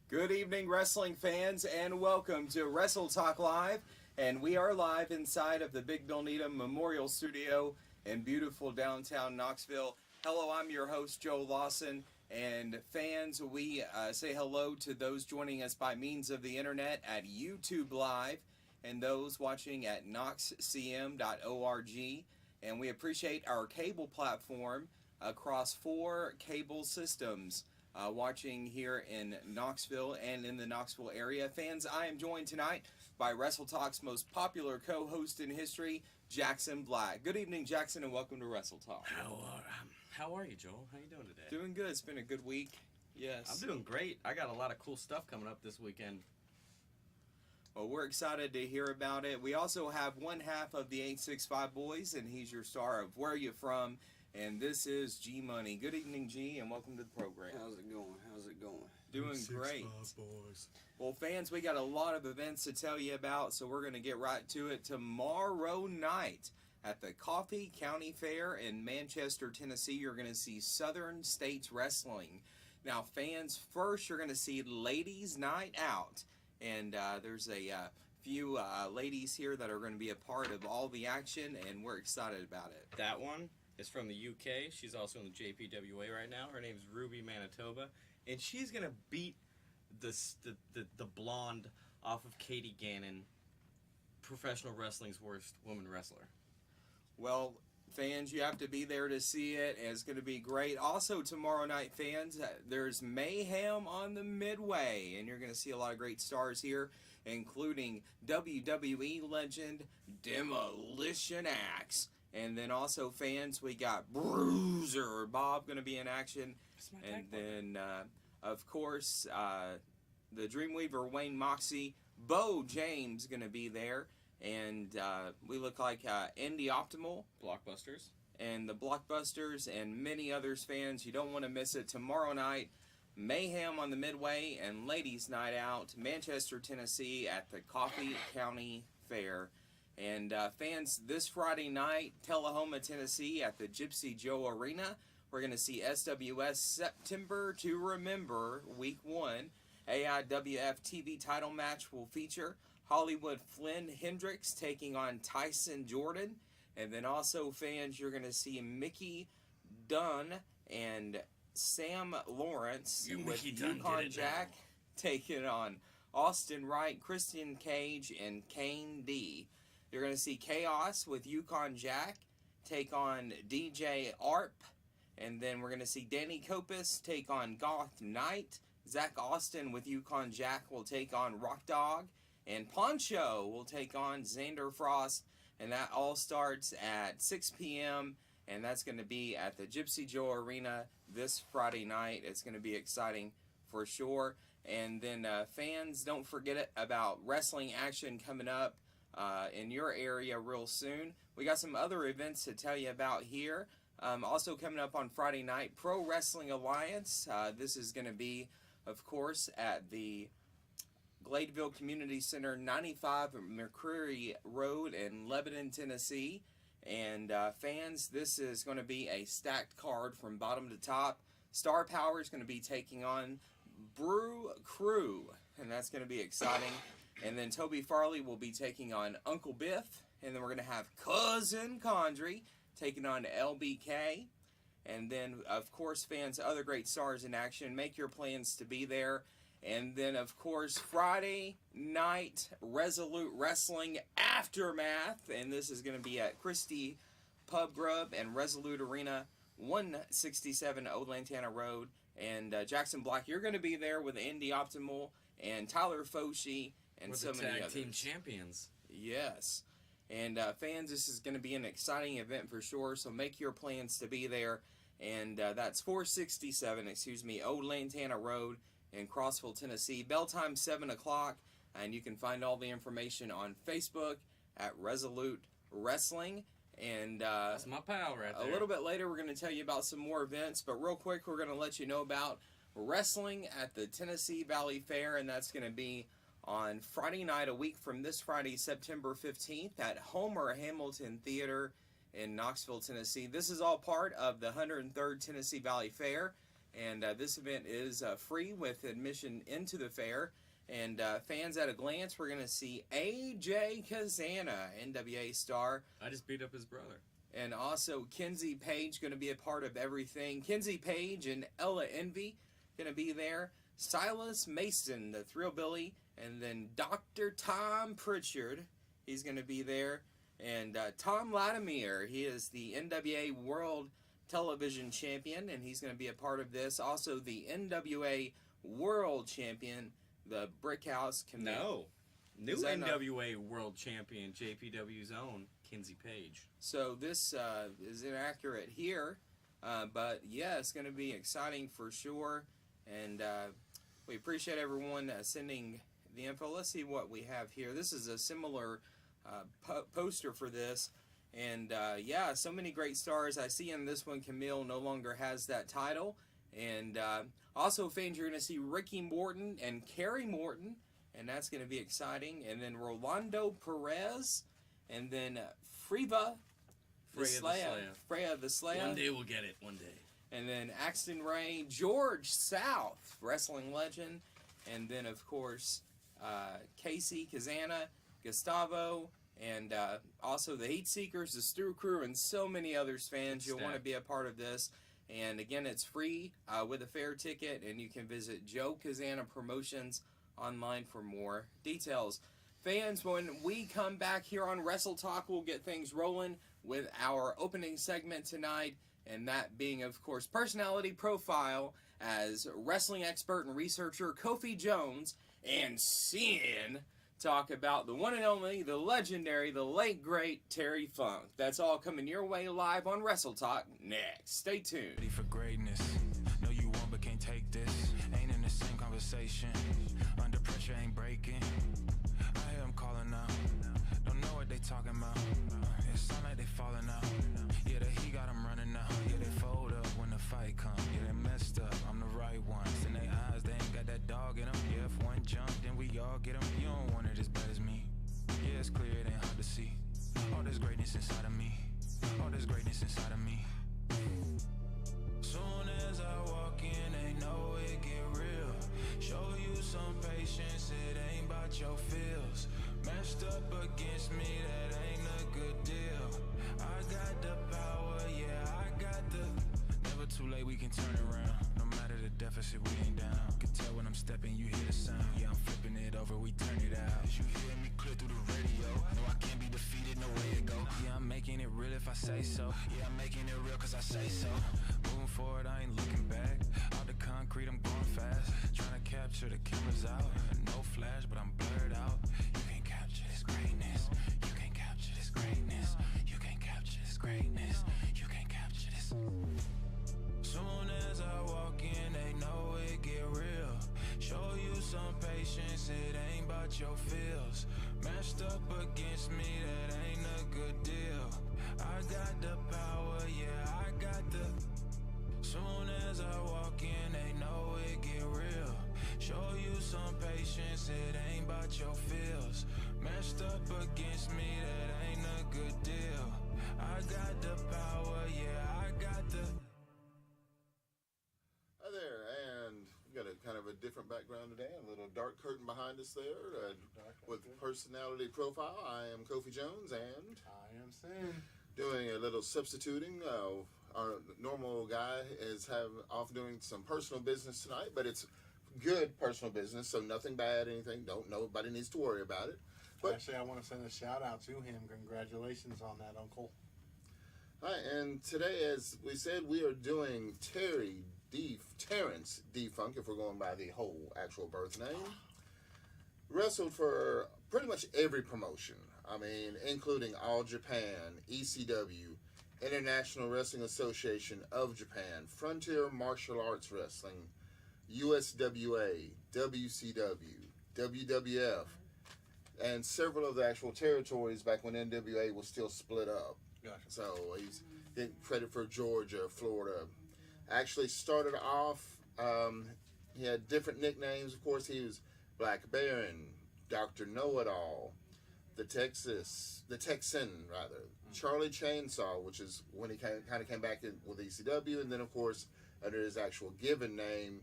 Good evening, wrestling fans, and welcome to Wrestle Talk Live. And we are live inside of the Big Bill Needham Memorial Studio in beautiful downtown Knoxville. Hello, I'm your host, Joe Lawson. And fans, we say hello to those joining us by means of the internet at YouTube Live and those watching at knoxcm.org. And we appreciate our cable platform across 4 cable systems. Watching here in Knoxville and in the Knoxville area. Fans, I am joined tonight by Wrestle Talk's most popular co-host in history, Jackson Black. Good evening, Jackson, and welcome to Wrestle Talk. How are you, Joel? How you doing today? Doing good. It's been a good week. Yes. I'm doing great. I got a lot of cool stuff coming up this weekend. Well, we're excited to hear about it. We also have one half of the 865 Boys, and he's your star of Where You From? And this is G Money. Good evening, G, and welcome to the program. How's it going? Doing great. Boys. Well, fans, we got a lot of events to tell you about, so we're going to get right to it. Tomorrow night at the Coffee County Fair in Manchester, Tennessee, you're going to see Southern States Wrestling. Now, fans, first you're going to see Ladies Night Out. And there's a few ladies here that are going to be a part of all the action, and we're excited about it. That one is from the UK. She's also in the JPWA right now. Her name's Ruby Manitoba, and she's gonna beat the blonde off of Katie Gannon, professional wrestling's worst woman wrestler. Well, fans, you have to be there to see it, and it's going to be great. Also, tomorrow night, fans, there's Mayhem on the Midway, and you're going to see a lot of great stars here, including WWE legend Demolition Axe. And then also, fans, we got Bruiser Bob going to be in action. And then, of course, the Dreamweaver Wayne Moxie, Bo James going to be there. And we look like Indy Optimal. Blockbusters. And the Blockbusters and many others, fans. You don't want to miss it. Tomorrow night, Mayhem on the Midway and Ladies Night Out, Manchester, Tennessee at the Coffee County Fair. And fans, this Friday night, Tullahoma, Tennessee at the Gypsy Joe Arena, we're going to see SWS September to Remember Week 1. AIWF TV title match will feature Hollywood Flynn Hendricks taking on Tyson Jordan. And then also, fans, you're going to see Mickey Dunn and Sam Lawrence with Yukon Jack taking on Austin Wright, Christian Cage, and Kane D. You're going to see Chaos with Yukon Jack take on DJ Arp. And then we're going to see Danny Kopis take on Goth Knight. Zach Austin with Yukon Jack will take on Rock Dog. And Poncho will take on Xander Frost. And that all starts at 6 p.m. And that's going to be at the Gypsy Joe Arena this Friday night. It's going to be exciting for sure. And then fans, don't forget about wrestling action coming up in your area real soon. We got some other events to tell you about here. Also coming up on Friday night, Pro Wrestling Alliance. This is going to be, of course, at the Gladeville Community Center, 95 McCreary Road in Lebanon, Tennessee. And fans, this is going to be a stacked card from bottom to top. Star Power is going to be taking on Brew Crew, and that's going to be exciting. And then Toby Farley will be taking on Uncle Biff. And then we're going to have Cousin Condry taking on LBK. And then, of course, fans, other great stars in action. Make your plans to be there. And then, of course, Friday night, Resolute Wrestling Aftermath. And this is going to be at Christie Pub Grub and Resolute Arena, 167 Old Lantana Road. And Jackson Black, you're going to be there with Indy Optimal and Tyler Foshi and We're so the many tag others. team champions. Yes. And fans, this is going to be an exciting event for sure, so make your plans to be there. And that's 467, Old Lantana Road in Crossville, Tennessee. Bell time 7 o'clock, and you can find all the information on Facebook at Resolute Wrestling. And That's my pal right there. A little bit later, we're going to tell you about some more events, but real quick, we're going to let you know about wrestling at the Tennessee Valley Fair, and that's going to be on Friday night, a week from this Friday, September 15th, at Homer Hamilton Theater in Knoxville, Tennessee. This is all part of the 103rd Tennessee Valley Fair, and this event is free with admission into the fair. And fans at a glance, we're going to see A.J. Kazana, NWA star. I just beat up his brother. And also Kenzie Page going to be a part of everything. Kenzie Page and Ella Envy going to be there. Silas Mason, the Thrillbilly, and then Dr. Tom Pritchard, he's going to be there. And Tom Latimer, he is the NWA World Television Champion, and he's going to be a part of this. Also, the NWA World Champion, the Brickhouse Command. No. New NWA World Champion, JPW's own, Kenzie Page. So this is inaccurate here, but yeah, it's going to be exciting for sure. And we appreciate everyone sending the info. Let's see what we have here. This is a similar poster for this. And yeah, so many great stars. I see in this one, Camille no longer has that title. And also, fans, you're going to see Ricky Morton and Kerry Morton. And that's going to be exciting. And then Rolando Perez. And then Freya the Slayer. One day we'll get it, one day. And then Axton Ray, George South, wrestling legend. And then, of course, Casey Kazana, Gustavo, and also the Heat Seekers, the Stu Crew, and so many others, fans. You'll want to be a part of this. And again, it's free with a fair ticket, and you can visit Joe Kazana Promotions online for more details. Fans, when we come back here on Wrestle Talk, we'll get things rolling with our opening segment tonight, and that being, of course, personality profile as wrestling expert and researcher Kofi Jones, and seeing talk about the one and only, the legendary, the late great Terry Funk. That's all coming your way live on Wrestle Talk next. Stay tuned. Ready for greatness. No, you won't, but can't take this. Ain't in the same conversation. Under pressure, ain't breaking. I hear them calling out. Don't know what they talking about. It sound like they falling out. Yeah, the heat got them running out. Yeah, they fold up when the fight comes. Yeah, they messed up. I'm the right one. In their eyes, they ain't got that dog in them. Yeah, if one jump, then we all get them. You don't want it as bad as me. Yeah, it's clear it ain't hard to see. All this greatness inside of me. All this greatness inside of me. Soon as I walk in, they know it get real. Show you some patience, it ain't about your feels. Messed up against me, that ain't a good deal. I got the power, yeah, I got the... Never too late, we can turn around. No matter the deficit, we ain't down. Can tell when I'm stepping, you hear the sound. Yeah, I'm flipping it over, we turn it out. You hear me clear through the radio. No, I can't be defeated, no way to go. Yeah, I'm making it real if I say so. Yeah, I'm making it real cause I say so. Moving forward, I ain't looking back. Out the concrete, I'm going fast. Trying to capture the cameras out. No flash, but I'm blurred out. You can't capture this greatness. You can't capture this greatness. You can't capture this greatness. You can't capture this. Soon as I walk in, they know it get real. Show you some patience, it ain't about your feels. Messed up against me, that ain't a good deal. I got the power, yeah, I got the... Soon as I walk in, they know it get real. Show you some patience, it ain't about your feels. Messed up against me, that ain't a good deal. I got the power, yeah, I got the... Hi there, and we got a kind of a different background today. A little dark curtain behind us there with personality profile. I am Kofi Jones, and I am Sin. Doing a little substituting. Our normal guy is off doing some personal business tonight, but it's good personal business, so nothing bad, anything. Nobody needs to worry about it. But actually, I want to send a shout out to him. Congratulations on that, Uncle. Hi, and today, as we said, we are doing Terrence D. Funk, if we're going by the whole actual birth name. Wrestled for pretty much every promotion. I mean, including All Japan, ECW, International Wrestling Association of Japan, Frontier Martial Arts Wrestling, USWA, WCW, WWF, and several of the actual territories back when NWA was still split up. Gotcha. So he's getting credit for Georgia, Florida. Actually started off, he had different nicknames. Of course, he was Black Baron, Dr. Know-It-All, the Texan, rather, Charlie Chainsaw, which is when he kind of came back in with ECW, and then, of course, under his actual given name,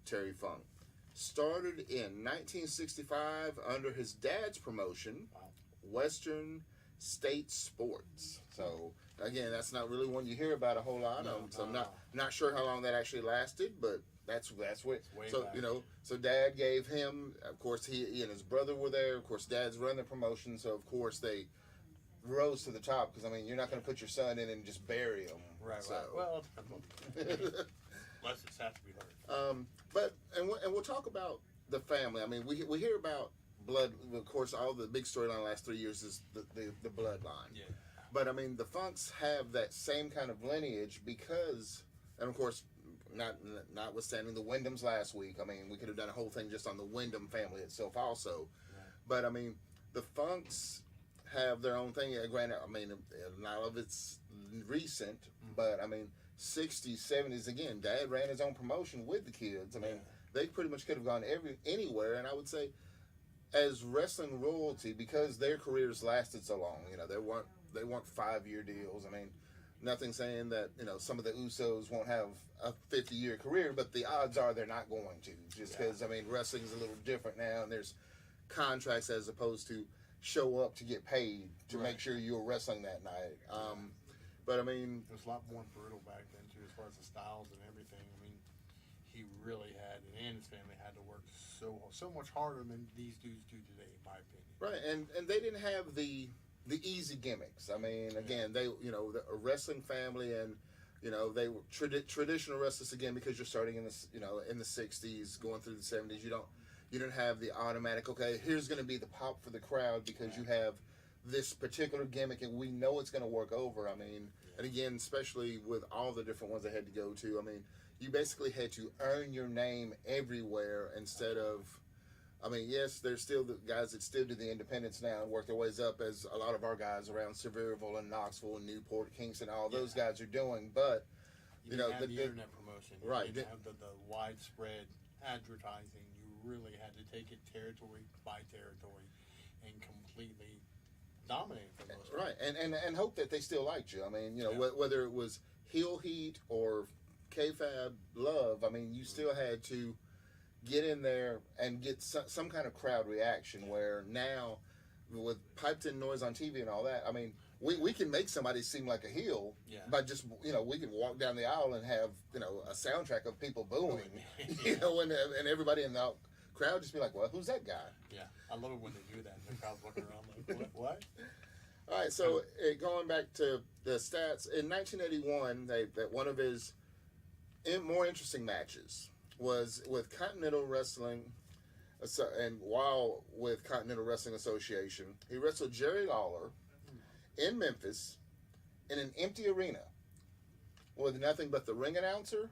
Terry Funk. Started in 1965 under his dad's promotion, Western State Sports. So, again, that's not really one you hear about a whole lot. So I'm not sure how long that actually lasted, but that's what. So back. So Dad gave him. Of course, he and his brother were there. Of course, Dad's run the promotion, so of course they rose to the top. Because I mean, you're not going to put your son in and just bury him. Right. So. Right. Well, it depends on unless it's have to be heard. But we'll talk about the family. I mean, we hear about blood. Of course, all the big storyline the last 3 years is the bloodline. Yeah. But I mean, the Funks have that same kind of lineage because, and of course, notwithstanding the Wyndhams last week. I mean, we could have done a whole thing just on the Wyndham family itself also. Right. But I mean, the Funks have their own thing. Granted, I mean, not all of it's recent, but I mean, 60s, 70s. Again, Dad ran his own promotion with the kids. I mean, they pretty much could have gone anywhere. And I would say, as wrestling royalty, because their careers lasted so long, you know, they weren't 5-year deals. I mean, nothing saying that, you know, some of the Usos won't have a 50-year career, but the odds are they're not going to. Just because, I mean, wrestling's a little different now, and there's contracts as opposed to show up to get paid to make sure you're wrestling that night. But I mean, it was a lot more brutal back then too, as far as the styles and everything. I mean, he really had, and his family had to work so much harder than these dudes do today, in my opinion. Right, and they didn't have the easy gimmicks. I mean, again, they, you know, a wrestling family, and you know, they were traditional wrestlers again, because you're starting in the, you know, in the 60s, going through the 70s. You don't have the automatic, okay, here's going to be the pop for the crowd because you have this particular gimmick and we know it's going to work over. I mean, and again, especially with all the different ones I had to go to, I mean, you basically had to earn your name everywhere instead of, I mean, yes, there's still the guys that still do the independents now and work their ways up, as a lot of our guys around Sevierville and Knoxville and Newport, Kingston, all those guys are doing, but you know, the internet promotion, right? You didn't have the widespread advertising. You really had to take it territory by territory and completely dominate for the most part. Right, and hope that they still liked you. I mean, you know, whether it was heel heat or kayfabe love, I mean, you still had to get in there and get some kind of crowd reaction. Where now, with piped in noise on TV and all that, I mean, we can make somebody seem like a heel by just, you know, we can walk down the aisle and have, you know, a soundtrack of people booing, you know, and everybody in the crowd just be like, well, who's that guy? Yeah, I love it when they do that. And the crowd's looking around like, what? All right, so going back to the stats, in 1981, that one of his more interesting matches was with Continental Wrestling, and while with Continental Wrestling Association, he wrestled Jerry Lawler in Memphis in an empty arena with nothing but the ring announcer,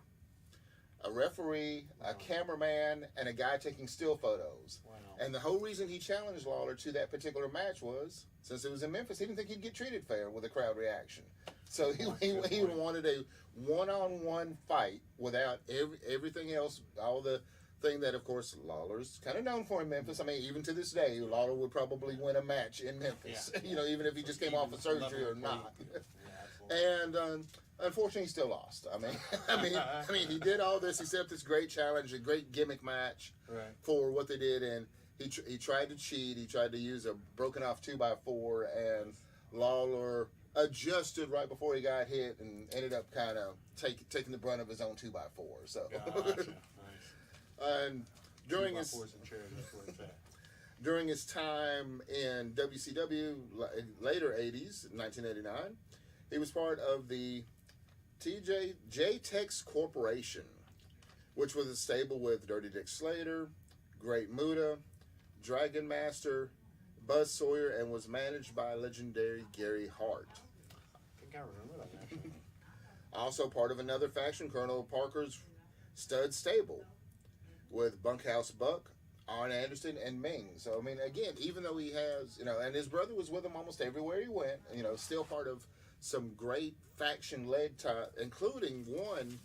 a referee, a cameraman, and a guy taking still photos. Wow. And the whole reason he challenged Lawler to that particular match was, since it was in Memphis, he didn't think he'd get treated fair with a crowd reaction. So he wanted a one-on-one fight without everything else, all the thing that, of course, Lawler's kind of known for in Memphis. I mean, even to this day, Lawler would probably win a match in Memphis, you know, even if he just came off of surgery or not. And unfortunately, he still lost. I mean, he did all this. He set up this great challenge, a great gimmick match for what they did, and he tried to cheat. He tried to use a broken off 2x4, and Lawler adjusted right before he got hit and ended up kind of taking the brunt of his own 2x4. So, Gotcha. and during his That's during his time in WCW, later 80s, 1989, he was part of the J-Tex Corporation, which was a stable with Dirty Dick Slater, Great Muta, Dragon Master, Buzz Sawyer and was managed by legendary Gary Hart. I think I remember that actually. Also part of another faction, Colonel Parker's stud stable, with Bunkhouse Buck, Arn Anderson, and Ming. So, I mean, again, even though he has, and his brother was with him almost everywhere he went, still part of some great faction-led time, including one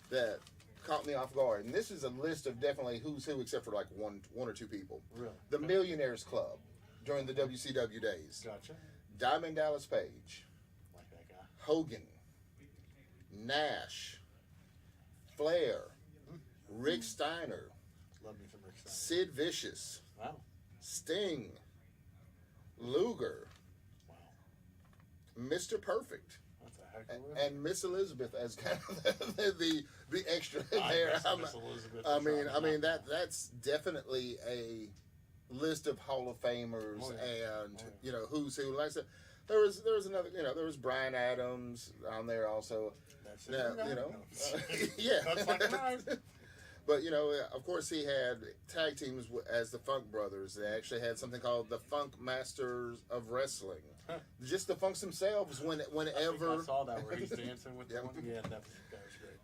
that caught me off guard. And this is a list of definitely who's who, except for like one or two people. Really? The Millionaires Club during the WCW days. Gotcha. Diamond Dallas Page, Like that guy. Hogan, Nash, Flair, Rick Steiner, Love me some Rick Steiner. Sid Vicious, Wow. Sting, Luger, Wow. Mr. Perfect, That's a heck of a list. and Miss Elizabeth as kind of the extra I there. miss Miss Elizabeth. I mean that's definitely a list of Hall of Famers Oh, yeah. and Oh, yeah. who's who. Like I said, there was another there was Brian Adams on there also. That's Now, it. yeah. That's fucking right. But of course, he had tag teams as the Funk Brothers. They actually had something called the Funk Masters of Wrestling. Huh. Just the Funks themselves, whenever I saw that where he's dancing with Yep. the one. Yeah, that was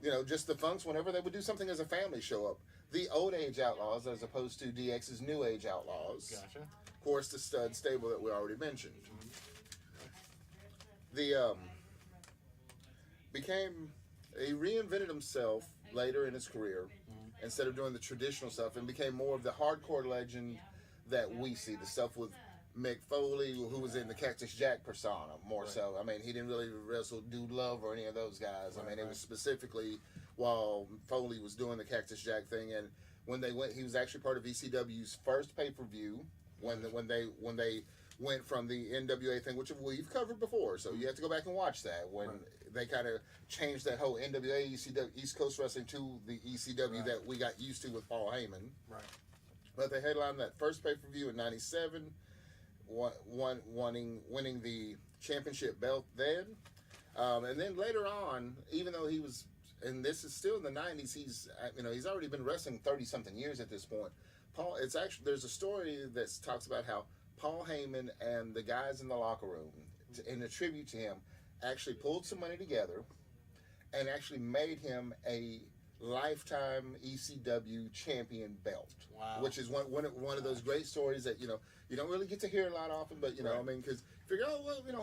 great. just the Funks, whenever they would do something as a family show up. The Old Age Outlaws, as opposed to DX's New Age Outlaws. Gotcha. Of course, the Stud Stable that we already mentioned. He reinvented himself later in his career instead of doing the traditional stuff and became more of the hardcore legend that we see. The stuff with Mick Foley, who was in the Cactus Jack persona more Right. so. I mean, he didn't really wrestle Dude Love or any of those guys. I Right, mean, it right. was specifically while Foley was doing the Cactus Jack thing, and when they went, he was actually part of ECW's first pay-per-view when they went from the NWA thing, which we've covered before, so you have to go back and watch that, when Right. they kind of changed that whole NWA ECW East Coast Wrestling to the ECW Right. that we got used to with Paul Heyman. Right. But they headlined that first pay-per-view in '97, winning the championship belt then. And then later on, even though he was, and this is still in the '90s, he's already been wrestling 30-something years at this point. There's a story that talks about how Paul Heyman and the guys in the locker room, in a tribute to him, actually pulled some money together and actually made him a lifetime ECW champion belt. Wow. Which is one of those great stories that you don't really get to hear a lot often, but Right. I mean, because you figure,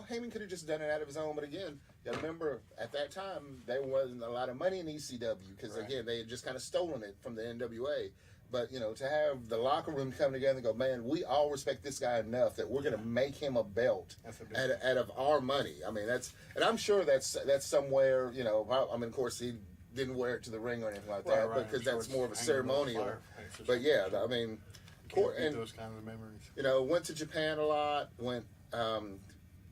Heyman could have just done it out of his own, but again, you gotta remember at that time there wasn't a lot of money in ECW because Right. again they had just kind of stolen it from the NWA. But to have the locker room come together and go, man, we all respect this guy enough that we're going to make him a belt That's a big out of our money. I mean, and I'm sure that's somewhere. I mean, of course, he didn't wear it to the ring or anything like that, Right, because I'm sure that's it's more of a hanging above the ceremonial. fire. It's just- But yeah, I mean, Can't beat and those kind of memories. went to Japan a lot. Went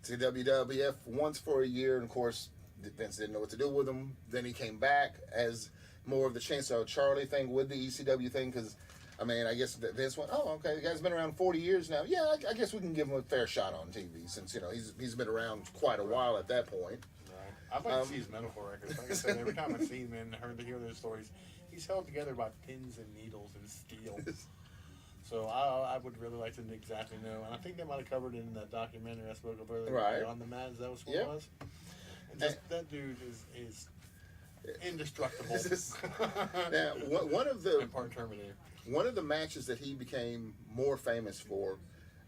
to WWF once for a year, and of course, Vince didn't know what to do with him. Then he came back as more of the Chainsaw Charlie thing with the ECW thing, because I mean, I guess Vince went, oh, okay, the guy's been around 40 years now. Yeah, I guess we can give him a fair shot on TV, since he's been around quite a while at that point. Right. I'd like to see his medical records. Like I said, every time I see him and hear those stories, he's held together by pins and needles and steel. So I would really like to exactly know. And I think they might have covered it in that documentary I spoke of earlier. Right. On the Mat, is that what Yep. it was? And just, that dude is indestructible. Now, one of the And part Terminator. One of the matches that he became more famous for,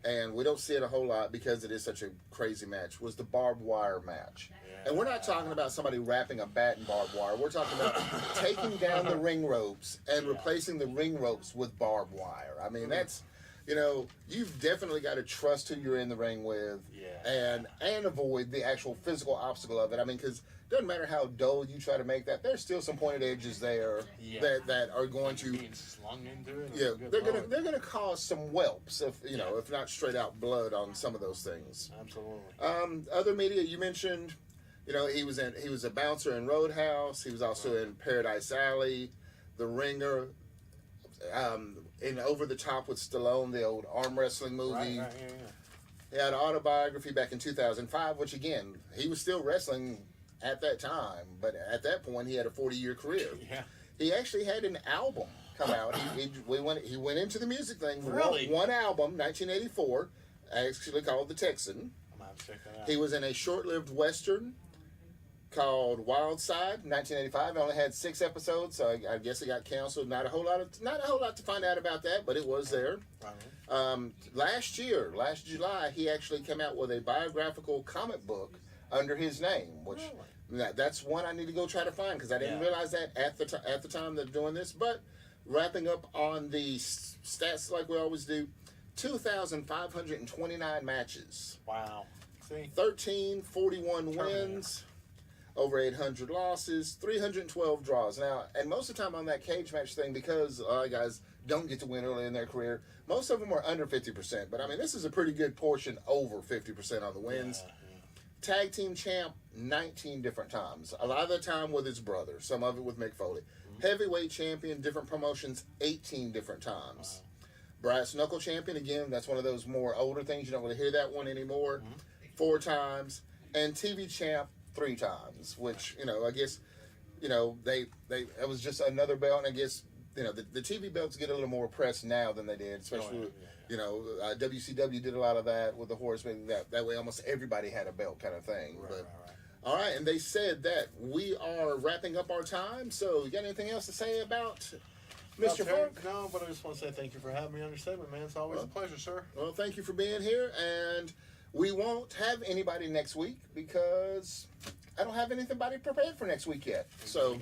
and we don't see it a whole lot because it is such a crazy match, was the barbed wire match. Yeah. And we're not talking about somebody wrapping a bat in barbed wire. We're talking about taking down the ring ropes and replacing the ring ropes with barbed wire. I mean, that's, you've definitely got to trust who you're in the ring with, Yeah. and avoid the actual physical obstacle of it. I mean, because it doesn't matter how dull you try to make that, there's still some pointed edges there Yeah. that are going to Being slung into it. yeah, Good they're Lord. gonna cause some whelps if not straight out blood on some of those things. Absolutely. Other media you mentioned, he was a bouncer in Roadhouse. He was also in Paradise Alley, The Ringer, in Over the Top with Stallone, the old arm wrestling movie. Right, yeah. He had an autobiography back in 2005, which again he was still wrestling at that time, but at that point he had a 40-year career. Yeah. He actually had an album come out. He went into the music thing. Really? One album, 1984, actually called The Texan. I'm gonna have to check that out. He was in a short-lived Western called Wild Side, 1985. It only had 6 episodes, so I guess it got canceled. Not a whole lot to find out about that, but it was there. Right. Last July, he actually came out with a biographical comic book under his name, which that's one I need to go try to find because I didn't realize that at the time they're doing this. But wrapping up on the stats like we always do, 2,529 matches. Wow. See? 41 wins. Over 800 losses, 312 draws. Now, and most of the time on that cage match thing, because a lot of guys don't get to win early in their career, most of them are under 50%. But, I mean, this is a pretty good portion over 50% on the wins. Tag team champ 19 different times. A lot of the time with his brother, some of it with Mick Foley. Heavyweight champion, different promotions, 18 different times. Brass knuckle champion, again, that's one of those more older things. You don't really hear that one anymore. 4 times. And TV champ 3 times, which, I guess, it was just another belt, and I guess, the TV belts get a little more press now than they did, especially, WCW did a lot of that with the Horsemen, that way almost everybody had a belt kind of thing. Right. All right, and they said that we are wrapping up our time, so you got anything else to say about Mr. Funk? No, but I just want to say thank you for having me on your segment, man. It's always a pleasure, sir. Well, thank you for being here, and we won't have anybody next week because I don't have anybody prepared for next week yet. So,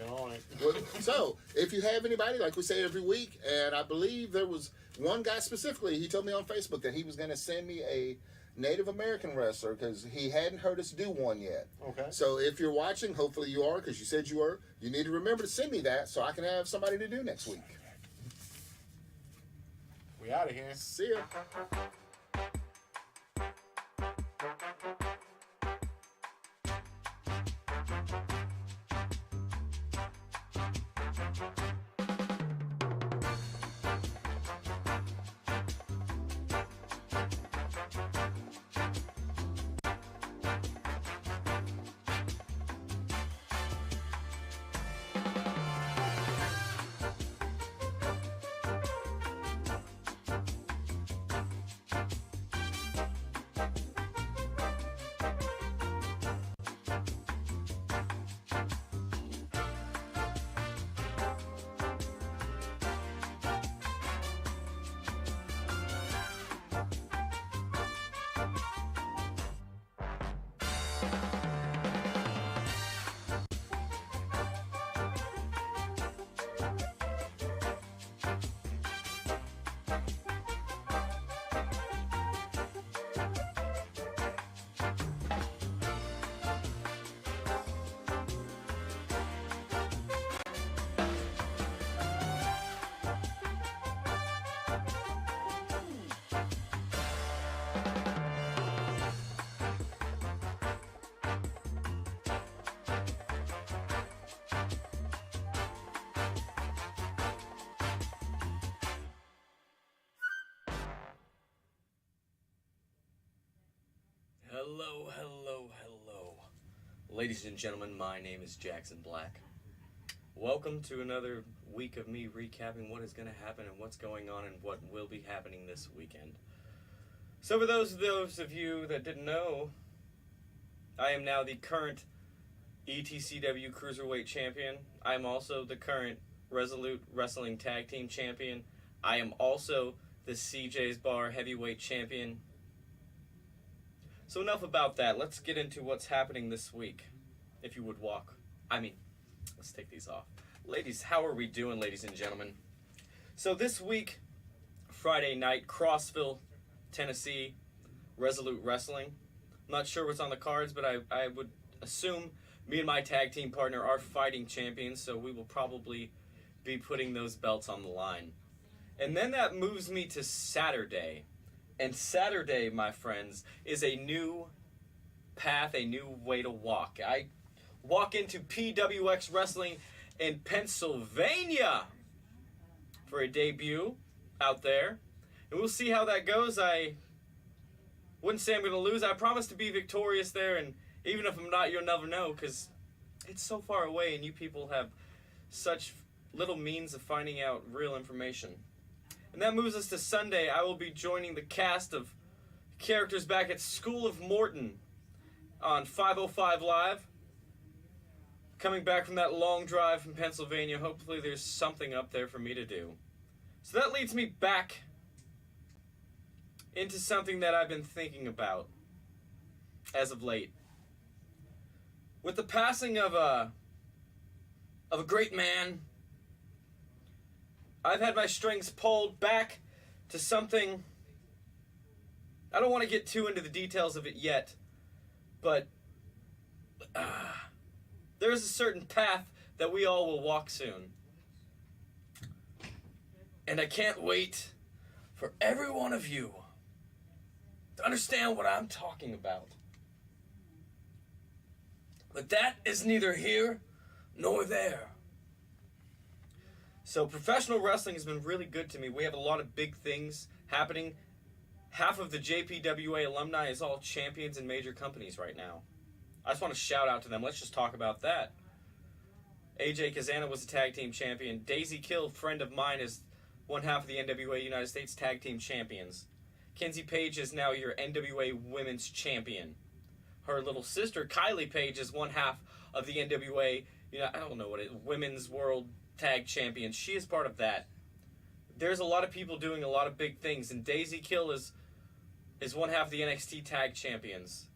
if you have anybody, like we say every week, and I believe there was one guy specifically, he told me on Facebook that he was going to send me a Native American wrestler because he hadn't heard us do one yet. Okay. So if you're watching, hopefully you are because you said you were, you need to remember to send me that so I can have somebody to do next week. We out of here. See ya. Hello. Ladies and gentlemen, my name is Jackson Black. Welcome to another week of me recapping what is going to happen and what's going on and what will be happening this weekend. So for those of you that didn't know, I am now the current ETCW Cruiserweight Champion. I am also the current Resolute Wrestling Tag Team Champion. I am also the CJ's Bar Heavyweight Champion. So enough about that. Let's get into what's happening this week. If you would let's take these off. Ladies, how are we doing, ladies and gentlemen? So this week, Friday night, Knoxville, Tennessee, Resolute Wrestling. I'm not sure what's on the cards, but I would assume me and my tag team partner are fighting champions, so we will probably be putting those belts on the line. And then that moves me to Saturday. And Saturday, my friends, is a new path, a new way to walk. I walk into PWX Wrestling in Pennsylvania for a debut out there. And we'll see how that goes. I wouldn't say I'm going to lose. I promise to be victorious there. And even if I'm not, you'll never know because it's so far away and you people have such little means of finding out real information. And that moves us to Sunday. I will be joining the cast of characters back at School of Morton on 505 Live. Coming back from that long drive from Pennsylvania, hopefully there's something up there for me to do. So that leads me back into something that I've been thinking about as of late. With the passing of a great man, I've had my strings pulled back to something. I don't want to get too into the details of it yet, but there's a certain path that we all will walk soon. And I can't wait for every one of you to understand what I'm talking about. But that is neither here nor there. So professional wrestling has been really good to me. We have a lot of big things happening. Half of the JPWA alumni is all champions in major companies right now. I just want to shout out to them. Let's just talk about that. AJ Kazana was a tag team champion. Daisy Kill, friend of mine, is one half of the NWA United States tag team champions. Kenzie Page is now your NWA women's champion. Her little sister, Kylie Page, is one half of the NWA, I don't know what it is, women's world tag champions. She is part of that. There's a lot of people doing a lot of big things, and Daisy Kill is one half of the NXT tag champions.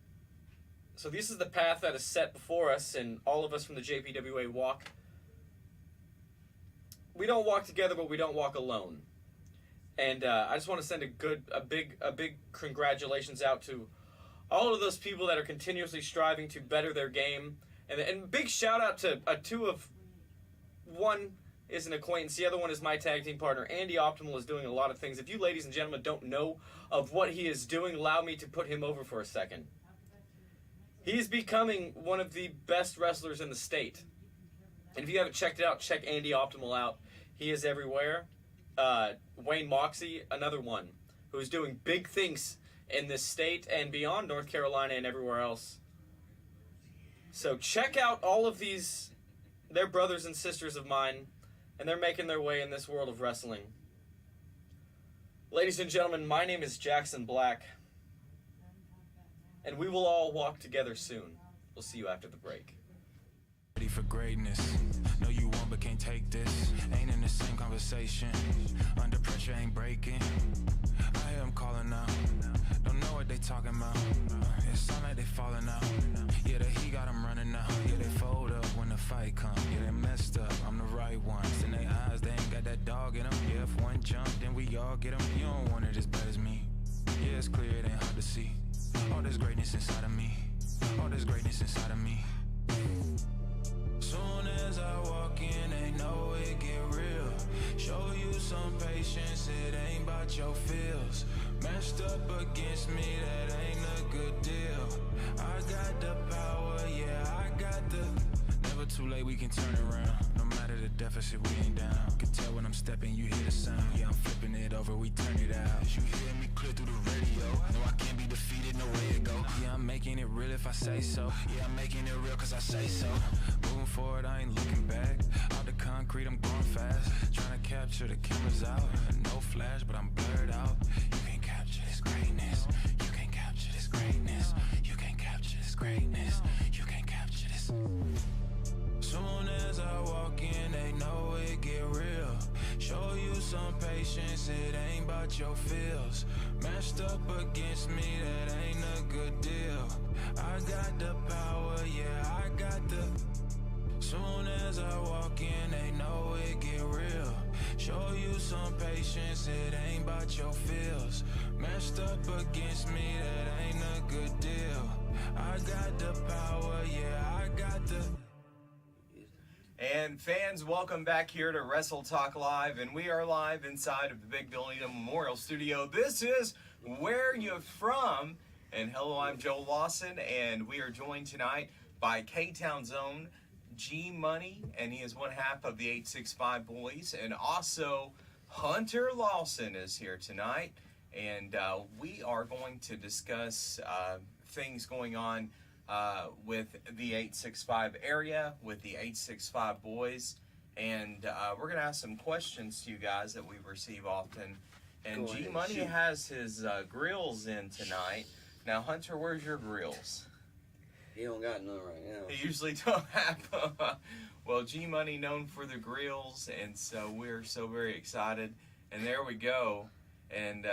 So this is the path that is set before us, and all of us from the JPWA walk. We don't walk together, but we don't walk alone. And I just want to send a big congratulations out to all of those people that are continuously striving to better their game. And big shout out to one is an acquaintance, the other one is my tag team partner. Andy Optimal is doing a lot of things. If you ladies and gentlemen don't know of what he is doing, allow me to put him over for a second. He's becoming one of the best wrestlers in the state. And if you haven't checked it out, check Andy Optimal out. He is everywhere. Wayne Moxie, another one, who's doing big things in this state and beyond North Carolina and everywhere else. So check out all of these. They're brothers and sisters of mine, and they're making their way in this world of wrestling. Ladies and gentlemen, my name is Jackson Black, and we will all walk together soon. We'll see you after the break. Ready for greatness. Know you want but can't take this. Ain't in the same conversation. Under pressure ain't breaking. I hear them calling out. Don't know what they talking about. It sound like they falling out. Yeah, the heat got them running out. Yeah, they fold up when the fight comes. Yeah, they messed up. I'm the right one. In their eyes, they ain't got that dog in them. Yeah, if one jump, then we all get them. You don't want it as bad as me. Yeah, it's clear it ain't hard to see. All this greatness inside of me. All this greatness inside of me. Soon as I walk in, they know it get real. Show you some patience, it ain't about your feels. Matched up against me, that ain't a good deal. I got the power, yeah, I got the... Never too late, we can turn around. No matter the deficit, we ain't down. Can tell when I'm stepping, you hear the sound. Yeah, I'm flipping it over, we turn it out. You hear me clear through the radio. No, I can't be defeated, no way to go. Yeah, I'm making it real if I say so. Yeah, I'm making it real cause I say so. Moving forward, I ain't looking back. Out the concrete, I'm going fast. Trying to capture the cameras out. No flash, but I'm blurred out. You can't capture this greatness. You can't capture this greatness. You can't capture this greatness. You can't capture this. Soon as I walk in, they know it get real. Show you some patience, it ain't about your feels. Matched up against me, that ain't a good deal. I got the power, yeah, I got the... Soon as I walk in, they know it get real. Show you some patience, it ain't about your feels. Matched up against me, that ain't a good deal. I got the power, yeah, I got the... And fans, welcome back here to Wrestle Talk Live, and we are live inside of the Big Bill Needham Memorial Studio. This is Where You From, and hello, I'm Joe Lawson, and we are joined tonight by K-Town's own G Money, and he is one half of the 865 Boys, and also Hunter Lawson is here tonight, and we are going to discuss things going on with the 865 area, with the 865 Boys, and we're going to ask some questions to you guys that we receive often, And Go G ahead, Money shoot. has his grills in tonight. Now, Hunter, where's your grills? He don't got none right now. He usually don't have them. Well, G Money known for the grills, and so we're so very excited. And there we go. And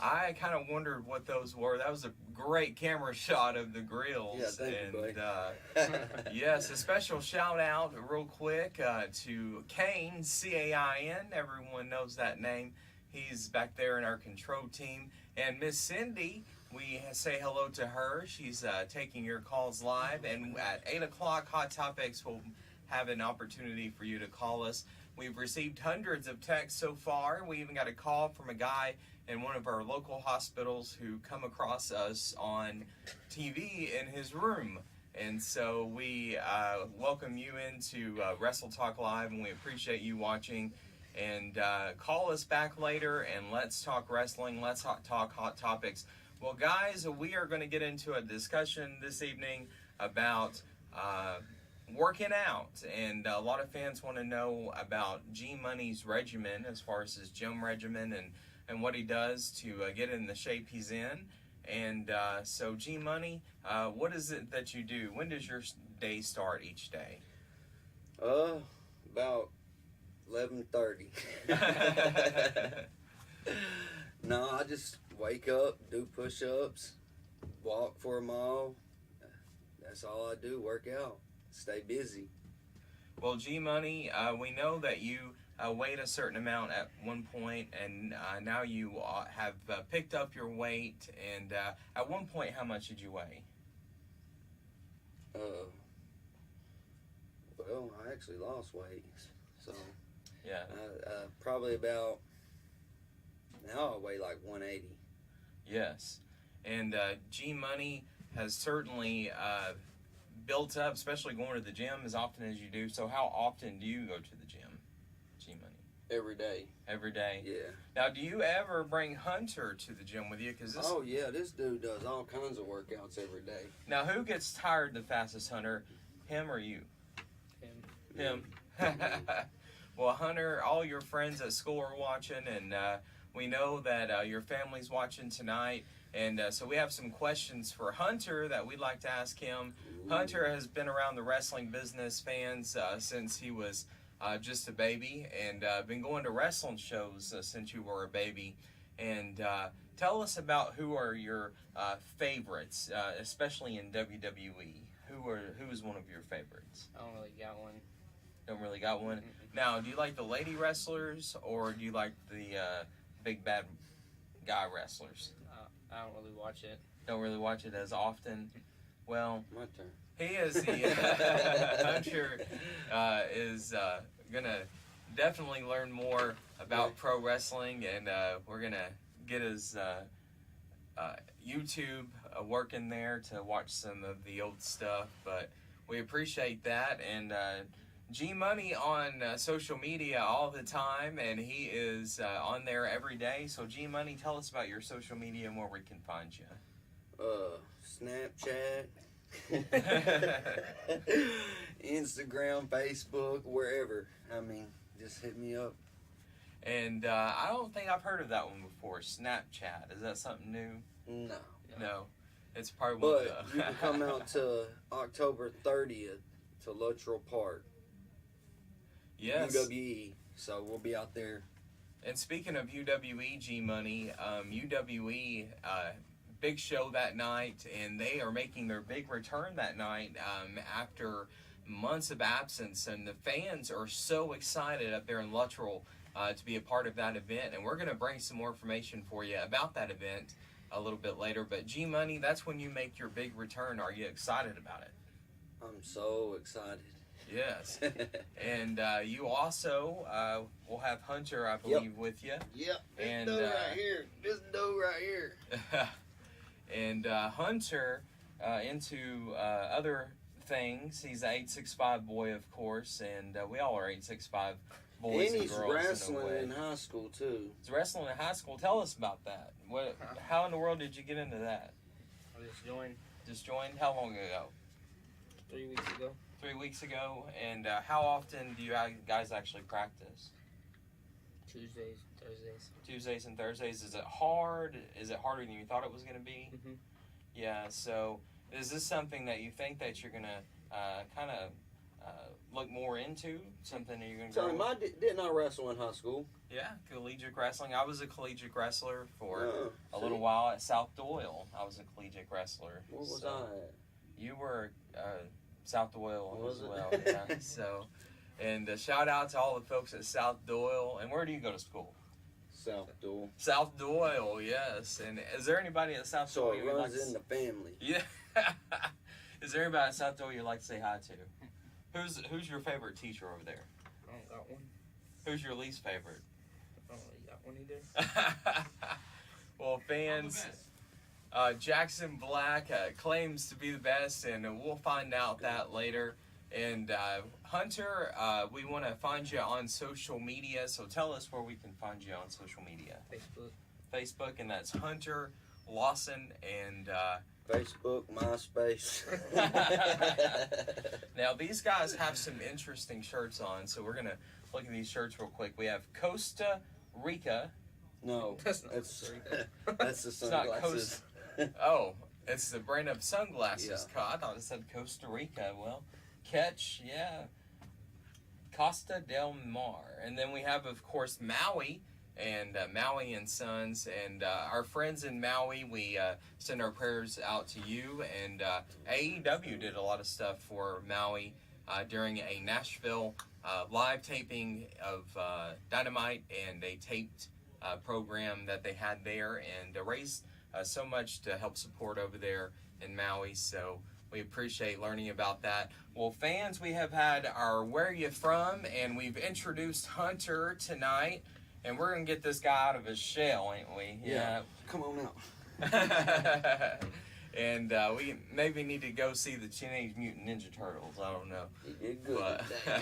I kind of wondered what those were. That was a great camera shot of the grills. Yeah, thank you, and buddy. yes, a special shout out real quick to Kane, C-A-I-N. Everyone knows that name. He's back there in our control team. And Miss Cindy, we say hello to her. She's taking your calls live. And at 8 o'clock, Hot Topics will have an opportunity for you to call us. We've received hundreds of texts so far. We even got a call from a guy in one of our local hospitals who come across us on TV in his room. And so we welcome you into Wrestle Talk Live, and we appreciate you watching. And call us back later, and let's talk wrestling. Let's talk hot topics. Well, guys, we are going to get into a discussion this evening about working out. And a lot of fans want to know about G Money's regimen, as far as his gym regimen and what he does to get in the shape he's in. And so, G Money, what is it that you do? When does your day start each day? About 11:30. No, I just wake up, do push-ups, walk for a mile. That's all I do, work out, stay busy. Well, G Money, we know that you weighed a certain amount at one point, and now you have picked up your weight. And at one point, how much did you weigh? Well, I actually lost weight, so Yeah. probably about, now I weigh like 180. Yes. And G Money has certainly built up, especially going to the gym as often as you do. So how often do you go to the gym, G Money? Every day. Every day? Yeah. Now, do you ever bring Hunter to the gym with you? Cause this, Oh, yeah, this dude does all kinds of workouts every day. now, who gets tired the fastest, Hunter? Him or you? Him. Well, Hunter, all your friends at school are watching, and we know that your family's watching tonight. And so we have some questions for Hunter that we'd like to ask him. Ooh. Hunter has been around the wrestling business, fans, since he was just a baby, and been going to wrestling shows since you were a baby. And tell us about who are your favorites, especially in WWE. Who is one of your favorites? I don't really got one. Don't really got one. Now, do you like the lady wrestlers, or do you like the big bad guy wrestlers? I don't really watch it. Don't really watch it as often. Well, My turn. he is Hunter is gonna definitely learn more about pro wrestling, and we're gonna get his YouTube working there to watch some of the old stuff. But we appreciate that. And G Money on social media all the time, and he is on there every day. So G Money, tell us about your social media and where we can find you. Snapchat, Instagram, Facebook, wherever. I mean, just hit me up. And I don't think I've heard of that one before. Snapchat, is that something new? No. No, it's probably one But of you can come out to October 30th to Luttrell Park. Yes. UWE. So we'll be out there. And speaking of UWE, G Money, UWE, big show that night, and they are making their big return that night after months of absence. And the fans are so excited up there in Luttrell to be a part of that event. And we're going to bring some more information for you about that event a little bit later. But G Money, that's when you make your big return. Are you excited about it? I'm so excited. Yes. And you also will have Hunter, I believe, with you. Yep. This And, dude right here. This dude right here. And Hunter, into other things, he's an 865 boy, of course, and we all are 865 boys And and he's girls in a wrestling way. in high school, too. He's wrestling in high school. Tell us about that. How in the world did you get into that? I just joined Just joined? How long ago? 3 weeks ago. 3 weeks ago. And how often do you guys actually practice? Tuesdays, Thursdays. Tuesdays and Thursdays. Is it hard? Is it harder than you thought it was going to be? Mm-hmm. Yeah. So, is this something that you think that you're going to kind of look more into? Something that you're going to Tell go? him, didn't I wrestle in high school? Yeah, collegiate wrestling. I was a collegiate wrestler for a See? little while at South Doyle. I was a collegiate wrestler. Where was so I at? You were South Doyle Was as it? well. Yeah. So, and shout out to all the folks at South Doyle. And where do you go to school? South Doyle. South Doyle, yes. And is there anybody at South So Doyle it you'd like runs to in the family. Yeah. Is there anybody at South Doyle you'd like to say hi to? Who's your favorite teacher over there? I don't got one. Who's your least favorite? I don't really got one either. Well, fans, Jackson Black claims to be the best, and we'll find out that later. And Hunter, we want to find you on social media, so tell us where we can find you on social media. Facebook, and that's Hunter Lawson, and Facebook, MySpace. now these guys have some interesting shirts on, so we're gonna look at these shirts real quick. We have Costa Rica. No, That's not that's Costa that's the It's not sunglasses. Oh, it's the brand of sunglasses. Yeah. I thought it said Costa Rica. Well, Catch, yeah. Costa del Mar. And then we have, of course, Maui, and Maui and Sons. And our friends in Maui, we send our prayers out to you. And AEW did a lot of stuff for Maui during a Nashville live taping of Dynamite, and a taped program that they had there, and raised so much to help support over there in Maui. So we appreciate learning about that. Well, fans, we have had our Where You From, and we've introduced Hunter tonight, and we're going to get this guy out of his shell, ain't we? Yeah. Come on out. And we maybe need to go see the Teenage Mutant Ninja Turtles. I don't know. He did good. But- That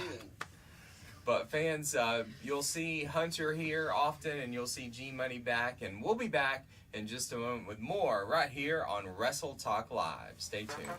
But fans, you'll see Hunter here often, and you'll see G-Money back, and we'll be back in just a moment with more right here on Wrestle Talk Live. Stay tuned.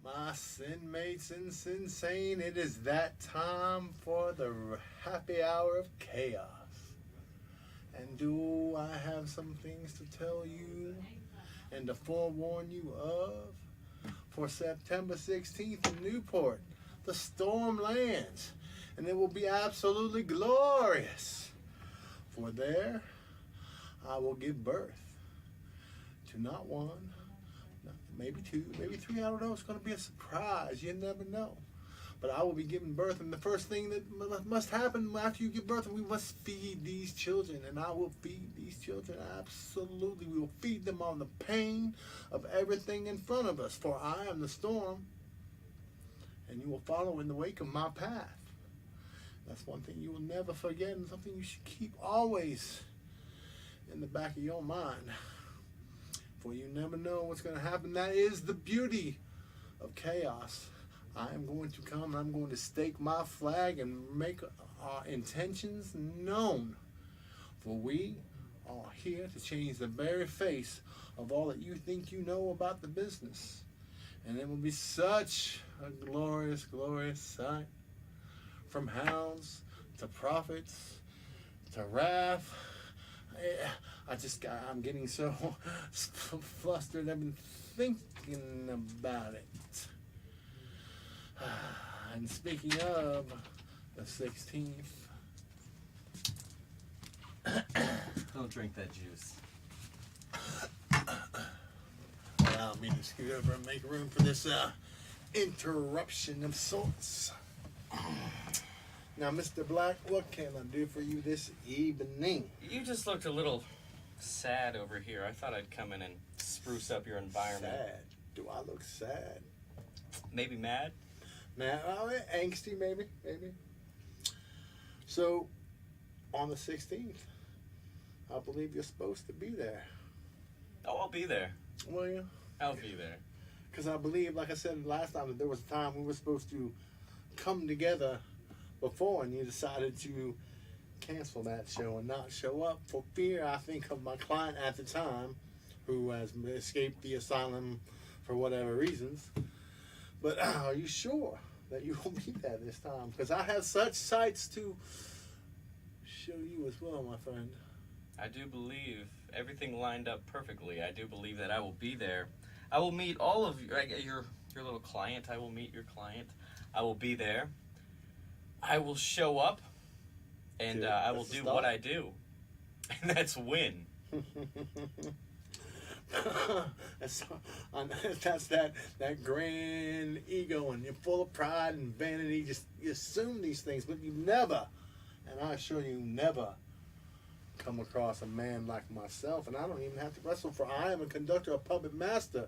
My inmates insane. It is that time for the happy hour of chaos. And do I have some things to tell you and to forewarn you of? For September 16th in Newport, the storm lands, and it will be absolutely glorious. For there, I will give birth to not one, maybe two, maybe three. I don't know. It's going to be a surprise. You never know. But I will be giving birth, and the first thing that must happen after you give birth, we must feed these children, and I will feed these children. Absolutely. We will feed them on the pain of everything in front of us, for I am the storm, and you will follow in the wake of my path. That's one thing you will never forget, and something you should keep always in the back of your mind. For you never know what's going to happen. That is the beauty of chaos. I am going to come and I'm going to stake my flag and make our intentions known. For we are here to change the very face of all that you think you know about the business. And it will be such a glorious, glorious sight. From hounds to prophets to wrath. I'm getting so flustered. I've been thinking about it. And speaking of the 16th. Don't drink that juice. Allow me to scoot over and make room for this interruption of sorts. Now, Mr. Black, what can I do for you this evening? You just looked a little sad over here. I thought I'd come in and spruce up your environment. Sad? Do I look sad? Maybe mad? Mad? Angsty, maybe. So, on the 16th, I believe you're supposed to be there. Oh, I'll be there. Will you? I'll be there. Because I believe, like I said last time, that there was a time we were supposed to come together before, and you decided to cancel that show and not show up for fear, I think, of my client at the time, who has escaped the asylum for whatever reasons. But are you sure that you will be there this time? Because I have such sights to show you as well, my friend. I do believe everything lined up perfectly. I do believe that I will be there. I will meet all of your little client. I will meet your client. I will be there. I will show up, and I will do what I do, and that's win. That's that grand ego, and you're full of pride and vanity. You assume these things, but you never, and I assure you, never come across a man like myself. And I don't even have to wrestle, for I am a conductor, a puppet master,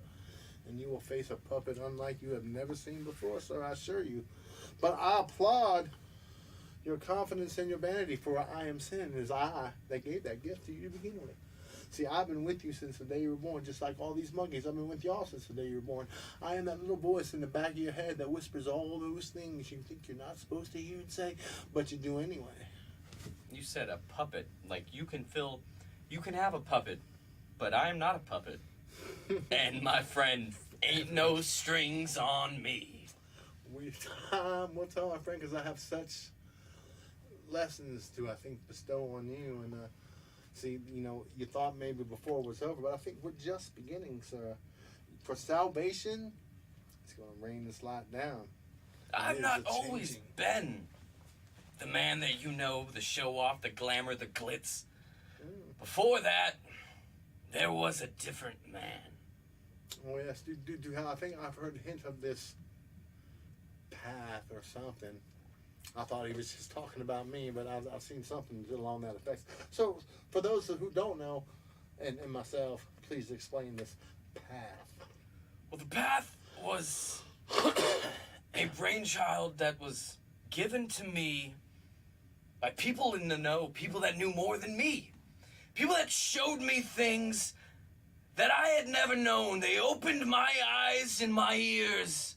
and you will face a puppet unlike you have never seen before, sir, I assure you. But I applaud your confidence and your vanity, for I am sin. It is I that gave that gift to you to begin with. See, I've been with you since the day you were born, just like all these monkeys. I've been with y'all since the day you were born. I am that little voice in the back of your head that whispers all those things you think you're not supposed to hear and say, but you do anyway. You said a puppet. Like, you can have a puppet, but I am not a puppet. And my friend, ain't no strings on me. Time will tell, my friend, because I have such lessons to, I think, bestow on you. And see, you thought maybe before it was over, but I think we're just beginning, sir. For salvation, it's going to rain this lot down. I've not always been the man that you know, the show off, the glamour, the glitz. Before that, there was a different man. Oh yes, I think I've heard a hint of this path or something. I thought he was just talking about me, but I've seen something along that effect. So, for those who don't know, and myself, please explain this path. Well, the path was a brainchild that was given to me by people in the know, people that knew more than me. People that showed me things that I had never known. They opened my eyes and my ears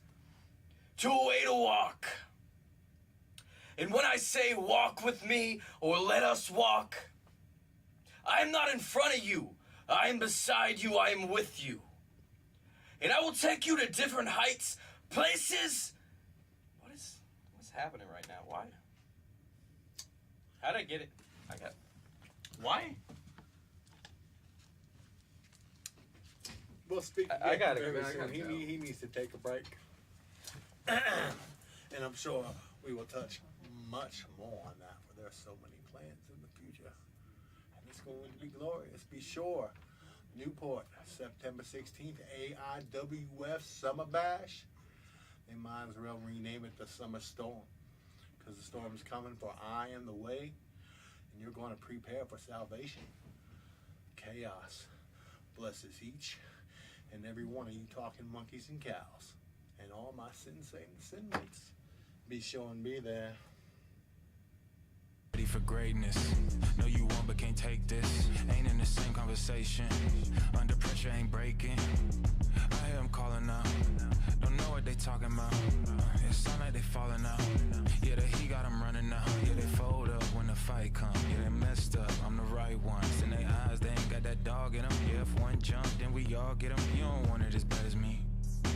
to a way to walk. And when I say walk with me or let us walk, I am not in front of you. I am beside you. I am with you. And I will take you to different heights, places. What's happening right now? Why? How did I get it? Why? Well, speak. I got it. He needs to take a break. And I'm sure we will touch much more on that, for there are so many plans in the future. And it's going to be glorious. Be sure. Newport, September 16th, AIWF Summer Bash. They might as well rename it the Summer Storm, because the storm is coming, for I am the way, and you're going to prepare for salvation. Chaos blesses each and every one of you talking monkeys and cows, and all my sin mates. Be sure and be there. Ready for greatness. No, you won't, but can't take this. Ain't in the same conversation. Under pressure, ain't breaking. I hear them calling out. Don't know what they talking about. It sound like they falling out. Yeah, the heat got them running out. Yeah, they fold up when the fight come. Yeah, they messed up. I'm the right ones. In their eyes, they ain't got that dog in them. Yeah, if one jump, then we all get them. You don't want it as bad as me.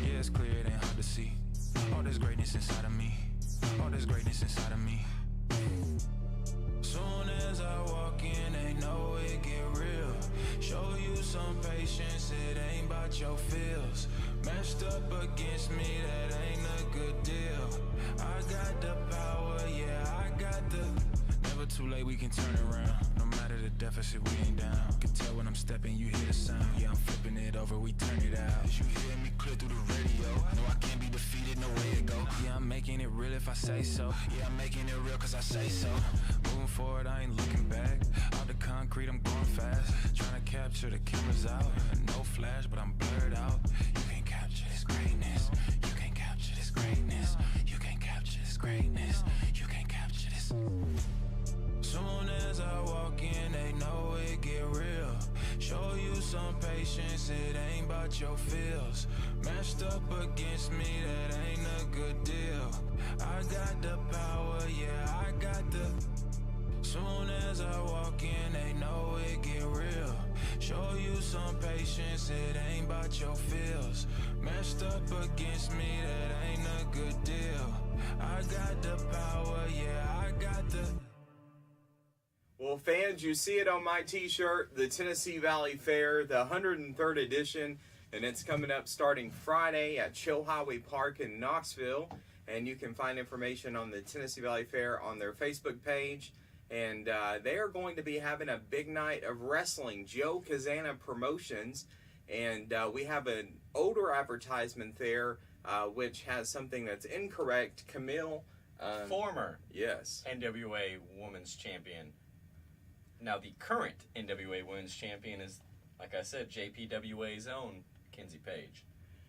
Yeah, it's clear, it ain't hard to see. All this greatness inside of me. All this greatness inside of me. Soon as I walk in, they know it get real. Show you some patience, it ain't about your feels. Matched up against me, that ain't a good deal. I got the power, yeah, I got the... Never too late, we can turn around. No matter the deficit, we ain't down. Can tell when I'm stepping, you hear the sound. Yeah, I'm flipping it over, we turn it out. You hear me clear through the radio. No, I can't be defeated, no way to go. Yeah, I'm making it real if I say so. Yeah, I'm making it real cause I say so. Moving forward, I ain't looking back. Out the concrete, I'm going fast. Trying to capture the cameras out. No flash, but I'm blurred out. You can't capture this greatness. You can't capture this greatness. You can't capture this greatness. You can't capture this. Soon as I walk in, they know it get real. Show you some patience, it ain't about your feels. Matched up against me, that ain't a good deal. I got the power, yeah, I got the... Soon as I walk in, they know it get real. Show you some patience, it ain't about your feels. Matched up against me, that ain't a good deal. I got the power, yeah, I got the... Well, fans, you see it on my t-shirt, the Tennessee Valley Fair, the 103rd edition, and it's coming up starting Friday at Chilhowee Park in Knoxville. And you can find information on the Tennessee Valley Fair on their Facebook page. And they are going to be having a big night of wrestling, Joe Kazana Promotions. And we have an older advertisement there, which has something that's incorrect. Camille. Former Yes. NWA Women's Champion. Now, the current NWA Women's Champion is, like I said, JPWA's own Kenzie Page.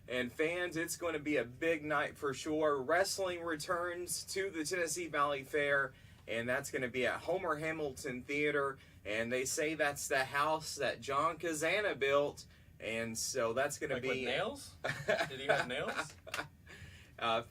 And fans, it's going to be a big night for sure. Wrestling returns to the Tennessee Valley Fair, and that's going to be at Homer Hamilton Theater. And they say that's the house that John Kazana built, and so that's going to Like be... with nails? Did he have nails?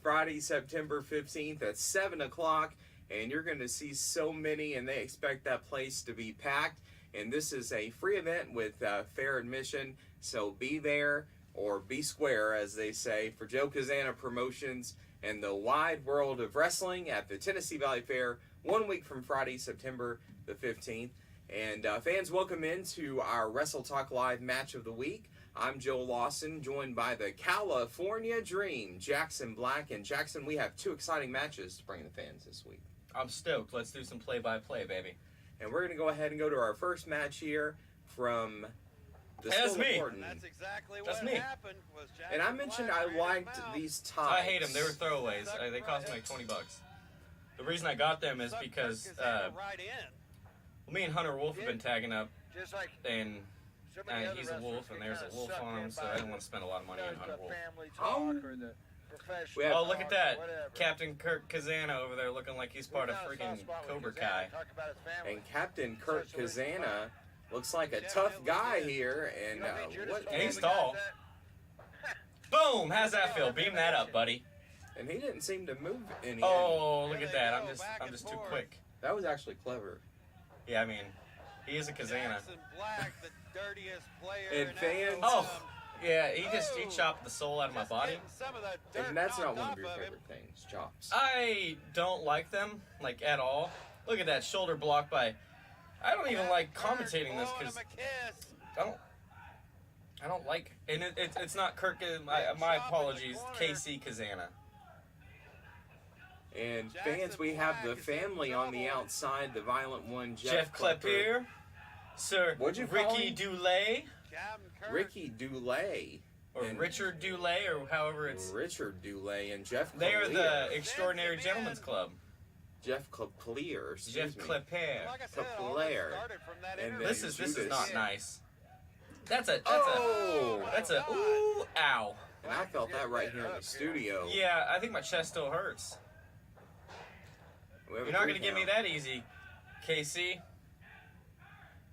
Friday, September 15th at 7 o'clock. And you're going to see so many, and they expect that place to be packed. And this is a free event with fair admission, so be there or be square, as they say, for Joe Kazana Promotions and the wide world of wrestling at the Tennessee Valley Fair, 1 week from Friday, September the 15th. And fans, welcome into our Wrestle Talk Live Match of the Week. I'm Joe Lawson, joined by the California Dream, Jackson Black. And Jackson, we have two exciting matches to bring the fans this week. I'm stoked. Let's do some play-by-play, baby. And we're going to go ahead and go to our first match here from the That's School of me. Horton. That's exactly That's what me. happened. Was Jackson And I mentioned Black I ran liked him out. these ties. I hate them. They were throwaways. They cost me like $20. The reason I got them is Sucked because Kirk Kazana right in. me and Hunter Wolf have been tagging up, Just like and so many other he's a wolf, wrestlers and get there's kinda a wolf sucked on in him, so by I didn't the- want to spend a lot of money on Hunter the Wolf. family Oh. talk or the professional We have- Oh, look at that. whatever. Captain Kirk Kazana over there looking like he's part of We found a freaking soft spot with Cobra Kazana, Kai. talk about his family. And Captain Kurt Kazana looks like a tough guy here. And You know what I mean? Judas what? told And he's the guys tall. that- Boom! How's that feel? Beam that up, buddy. And he didn't seem to move any. Oh, Here look at they that. go, back I'm and just too forth. quick. That was actually clever. Yeah, I mean, he is a Kazana. Jackson Black, the dirtiest player And in fans- Alabama. Oh, yeah, he chopped the soul out of my Just body. getting some of the dirt And that's not knocked one off of your him. favorite things, chops. I don't like them, like, at all. Look at that shoulder block by... I don't even like commentating this, Blowing because him a kiss. I don't like... And it's not Kirk... My apologies, KC Kazana. And fans, we have the family on the outside, the violent one, Jeff Klepper, Sir What'd you call Ricky him? Dulay, Captain Kirk. Ricky Dulay, or And- Richard Dulay, or however it's... Richard Dulay, and Jeff They are the Clear. Extraordinary Gentlemen's Club. Jeff Clear, excuse Jeff me. Klepper. Like I said, it all Blair. started from that And interview. This is Judas. not nice. That's a Oh! ooh, ow. And I felt that right here in the studio. Yeah, I think my chest still hurts. We have a You're not three gonna give me count. that easy, KC.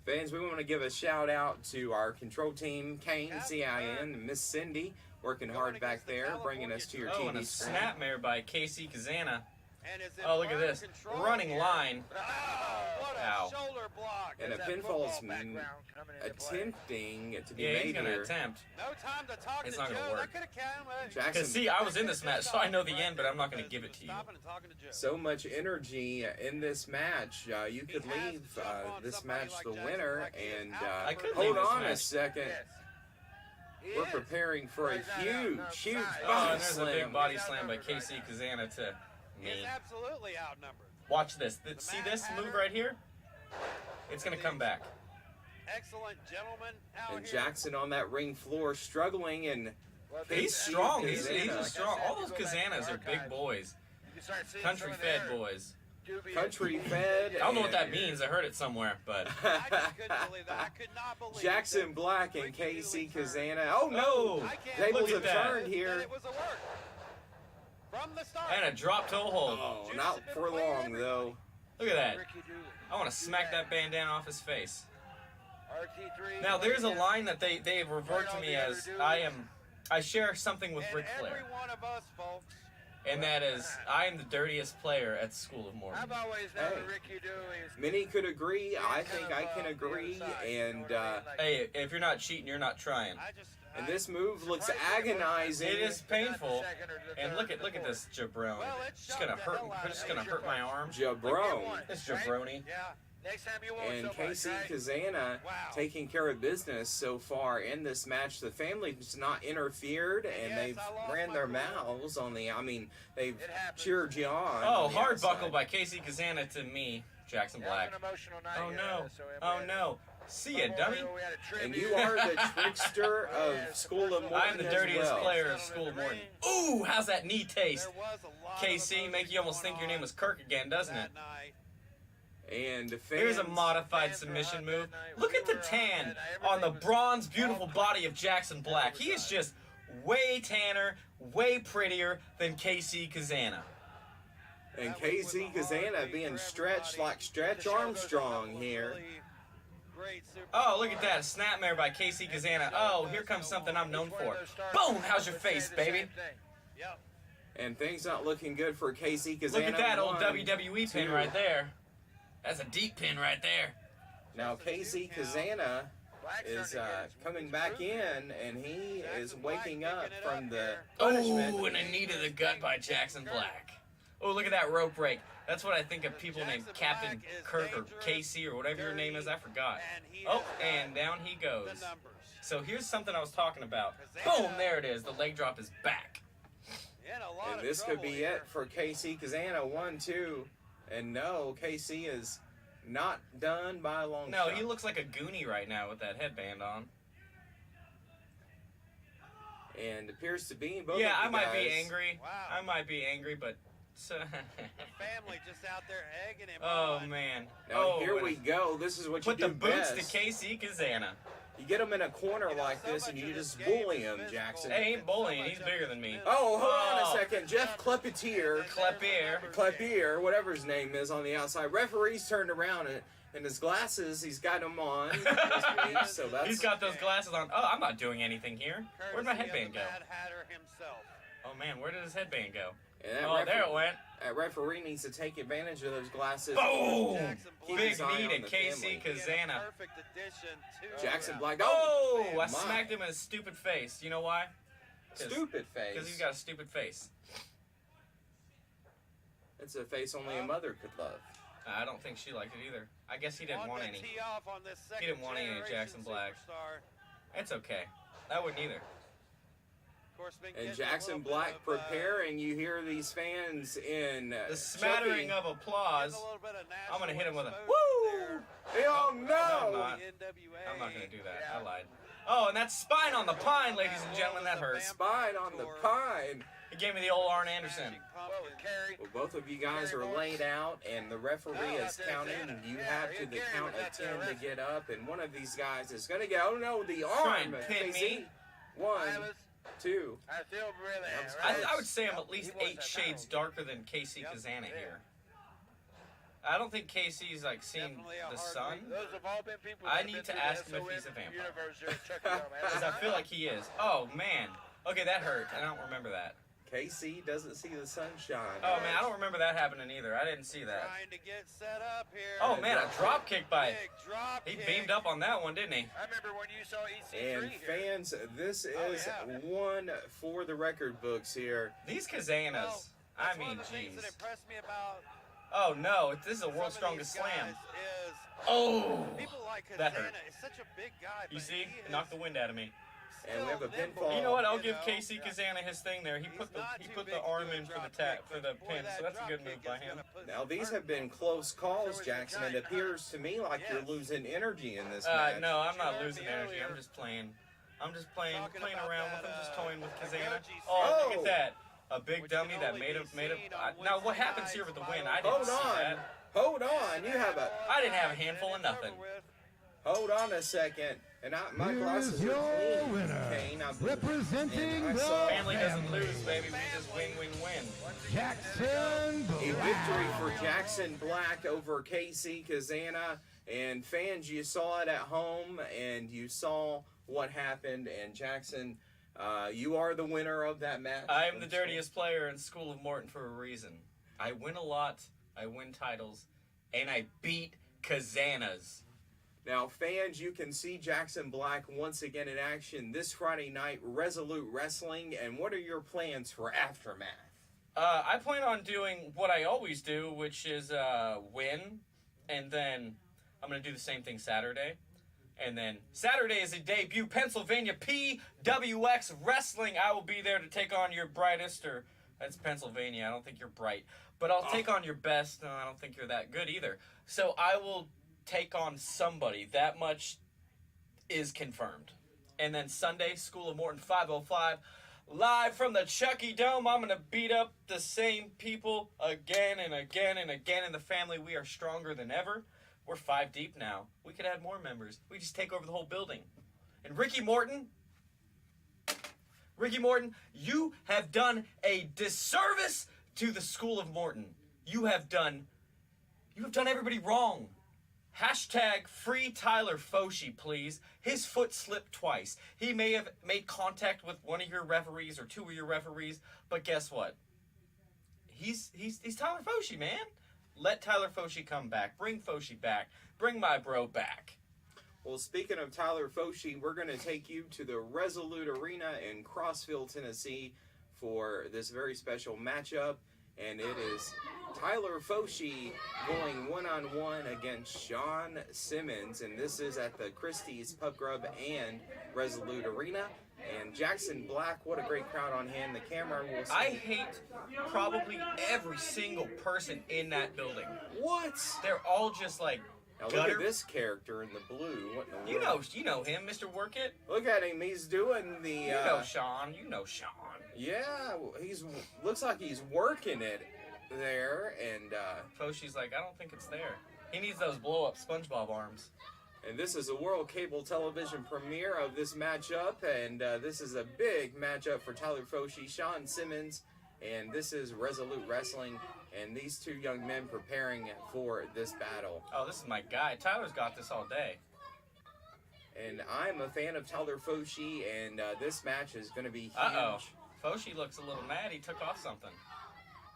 Fans, we want to give a shout out to our control team, Kane, CIN, and Miss Cindy. working hard back there, bringing us to your Oh, and a TV screen. snapmare by Casey Kazana. And is in Oh, look at firm this. control Running here. line. What a Ow. shoulder block. And a There's that pinfall's football background coming into play. attempting to be Yeah, he's made going to here. attempt. No time to talk It's to not gonna Joe. work. That could have counted. Jackson, Because, see, I was in this match, so I know the end, but I'm not going to give it to you. Stopping and talking to Joe. so much energy in this match. You could He has leave to jump on this somebody match like the Jackson winner, Black. He is and out I could for leave hold this on a match. second. Yes. He We're is. preparing for a Right now, huge, no, huge side. Oh, body and there's a big slam. body He's slam by outnumbered right Casey now. Kazana to He is me. absolutely outnumbered. Watch this. See this move right here? It's going to come back. Excellent gentleman out And here. Jackson on that ring floor struggling, and Well, He's they- strong. He's Kazana. a strong. All those Kazanas are big boys. You can start seeing Country some of fed their boys. dubious- country fed. I don't know what that and means. I heard it somewhere, but. I just couldn't believe that. I could not believe Jackson that Black and Ricky Casey Dooley turned. Kazana. Oh no! Oh, I can't Tables look have at that. turned that here. it was a work. From the start. And a drop toe hold. Oh, not for long though. Look at that. Ricky Dooley. I want to smack that bandana off his face. RT3. Now, there's a line that they revert to me as I share something with And Ric every Flair, one of us, folks. and that is I am the dirtiest player at School of Mormon. I've always known Hey. Ricky Dooley is Many could agree. I think I can the agree. other side, you know And what I mean? Like, Hey, if you're not cheating, you're not trying. and this move looks surprisingly, agonizing. It is painful. second or the And third look or at the this fourth. jabron. Well, it It's just gonna shocked the hurt. hell out of It's me. gonna hurt my arm. Jabron. This jabroni. Yeah. Next time you won't And so Casey much, right? Kazana Wow. taking care of business so far in this match. The family's not interfered, and Yes, they've I lost ran my their cool. mouths on the. I mean, they've It happens. cheered you on. Oh, the hard outside. buckle by Casey Kazana to me, Jackson Yeah, it was Black. an emotional night Oh here, no! so we Oh had no! See ya, Memorial, dummy! we had a And tribute. you are the trickster of School of Mormon. I'm the as dirtiest well. player of School of Mormon. Ooh, how's that knee taste? There was a lot KC, of make you almost think your name was Kirk again, doesn't it? that night. And the fans. Here's a modified Fans were submission hot move. that night. Look We at the were hot tan that night. on the Everything was bronze, beautiful all body of Jackson Black. He is just way tanner, way prettier than KC Kazana. And That was Casey with a hard Kazana beat being for stretched everybody. like Stretch The show goes on. Armstrong It was here. really great Super Oh, Bowl. look at that. Snapmare by Casey Kazana. Oh, here comes something I'm known Each one for. of those stars Boom! How's your would say face, the baby? same thing. Yep. And things not looking good for Casey Kazana. Look at that old One, WWE pin two. right there. That's a deep pin right there. Now Casey Kazana Black's is starting to get his coming wings back improving. in, and he is Jackson Black waking up picking it from up the here. punishment. Oh, and a knee to the gut by Jackson Black. Oh, look at that rope break. That's what I think of people named Jackson Captain Black is Kirk or dangerous, Casey or whatever your name is. I forgot. And he Oh, has got and down he goes. the numbers. So here's something I was talking about. Kazana- Boom, there it is. The leg drop is back. In a lot And of this could trouble be here. it for Casey Kazana. 1-2. And no, Casey is not done by a long No, shot. he looks like a goonie right now with that headband on. And appears to be both Yeah, of I you might be guys. angry. Wow. I might be angry, but... Family just out there egging him Oh, on. man. Now Oh, here and we go. This is what you Put do the boots best. to KC Kazana. You get him in a corner You know, like so this, much and of you this just game bully is him, physical. Jackson. Hey, ain't So bullying. much He's of bigger it than me. is Oh, hold on Oh. a second. Jeff Clepetier, Klepier. whatever his name is on the outside. Referee's turned around, and his glasses, he's got them on. so that's He's got those glasses on. Oh, I'm not doing anything here. Where'd my Courtesy of headband the go? Mad Hatter himself. Oh, man, where did his headband go? and that Oh, there it went. That referee needs to take advantage of those glasses. Boom! Jackson Keep Black Big his eye knee on to the KC family. being a Kazana. perfect addition to Jackson the- Black. Oh, I my. smacked him in his stupid face. You know why? Stupid face. Because he's got a stupid face. It's a face only a mother could love. I don't think she liked it either. I guess he didn't On want the any. tee off on this He didn't want any of second-generation Jackson Black. superstar. It's okay. I wouldn't either. Of course, been And getting a Jackson little Black bit of, preparing. You hear these fans in The smattering of applause. getting a little bit of I'm gonna hit him with a national woo! exposure Oh No, I'm no! not. there. NWA. I'm not gonna do that. I lied. Oh, and that's spine on the pine, ladies and gentlemen. That hurts. Spine on the pine. He gave me the old Arn Anderson. Magic pumpkin. Well, both of you guys are laid out, and the referee is counting. You have to the count of 10 to get up, and one of these guys is going to go. Oh no, the Try arm. and pin Casey. me. 1, 2. I feel really. I would say I'm at least 8 shades darker than KC Kazana here. I don't think KC's like seen Definitely a the hard sun. week. Those have all been people I that need have to been ask through him if the he's a SOM vampire. universe here at Chucky Dome. Because I feel like he is. Oh, man. Okay, that hurt. I don't remember that. KC doesn't see the sunshine. Oh man, I don't remember that happening either. I didn't see that. Trying to get set up here. Oh man, a drop kick by. Big drop He kick. beamed up on that one, didn't he? I remember when you saw EC3 And here. fans, this is yeah. one for the record books here. These Kazanas. Well, I that's mean, one of the things jeez. that impressed me about Oh no, this is a some world's of strongest these slam. guys is Oh, people like that Kazana hurt. is such a big guy. You but see, he it knocked the is wind out of me. And we have a still nimble, pinfall. You know what? I'll you give know? Casey Kazana his thing there. He He's put the not he too put big the to arm do a in for the drop tap kick, for the but boy, pin, that so that's a drop good kick move by is him. gonna put Now some these hurt have been in close calls, So is Jackson. the It giant appears to me like you're Yes. losing energy in this match. No, I'm You not heard losing me energy. I'm earlier. just playing. I'm just playing Talking playing about around that, with him, just toying with that Kazana. Goji Oh, look Oh. at that. A big Which dummy can that only made be a. seen on Now what Wednesday happens here with the win? I didn't Hold see on. that. Hold on. You have a. I didn't have a handful of nothing. Hold on a second. And my glasses Here is are your clean. winner, Kane. representing and I the saw Family doesn't family. lose, baby. We just win, win, win. Jackson A Black. victory for Jackson Black over KC Kazana. And fans, you saw it at home, and you saw what happened. And Jackson, you are the winner of that match. I am the dirtiest player in School of Morton for a reason. I win a lot, I win titles, and I beat Kazanas. Now, fans, you can see Jackson Black once again in action this Friday night, Resolute Wrestling. And what are your plans for Aftermath? I plan on doing what I always do, which is win, and then I'm going to do the same thing Saturday. And then Saturday is a debut, Pennsylvania PWX Wrestling. I will be there to take on your brightest, or that's Pennsylvania. I don't think you're bright. But I'll take on your best. No, I don't think you're that good either. So I will take on somebody. That much is confirmed. And then Sunday, School of Morton 505. Live from the Chucky Dome, I'm going to beat up the same people again and again and again in the family. We are stronger than ever. We're 5 deep now. We could add more members. We just take over the whole building. And Ricky Morton, you have done a disservice to the School of Morton. You have done everybody wrong. Hashtag free Tyler Foshi, please. His foot slipped twice. He may have made contact with one of your referees or 2 of your referees, but guess what? He's Tyler Foshi, man. Let Tyler Foshi come back. Bring Foshi back. Bring my bro back. Well, speaking of Tyler Foshi, we're going to take you to the Resolute Arena in Crossville, Tennessee for this very special matchup. And it is Tyler Foshi going one-on-one against Sean Simmons. And this is at the Christie's Pub Grub and Resolute Arena. And Jackson Black, what a great crowd on hand. The camera will see. I hate probably every single person in that building. What? They're all just like Now look gutter. at this character in the blue. What in the You world? know him, Mr. Work It. Look at him. He's doing the. You know Sean. You know Sean. Yeah, he's looks like he's working it there, and Foshi's like, I don't think it's there. He needs those blow-up SpongeBob arms. this is a World Cable Television premiere of this matchup, and this is a big matchup for Tyler Foshi, Sean Simmons, and this is Resolute Wrestling, and these 2 young men preparing for this battle. Oh, this is my guy. Tyler's got this all day. And I'm a fan of Tyler Foshi, and this match is going to be huge. Uh-oh. Foshi looks a little mad. He took off something.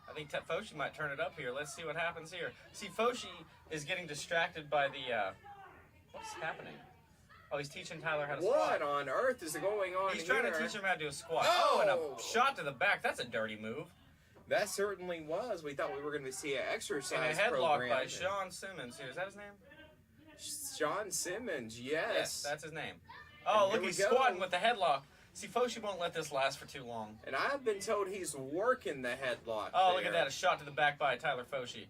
I think Foshi might turn it up here. Let's see what happens here. See, Foshi is getting distracted by the, what's happening? Oh, he's teaching Tyler how to squat. What on earth is going on He's here? trying to teach him how to do a squat. Oh! Oh, and a shot to the back. That's a dirty move. That certainly was. We thought we were going to see an exercise And a headlock program. by Sean Simmons here. Is that his name? Sean Simmons, yes. Yes, that's his name. Oh, here look, we he's go. squatting with the headlock. See, Foshi won't let this last for too long. And I've been told he's working the headlock. Oh, look there. at that. A shot to the back by Tyler Foshi.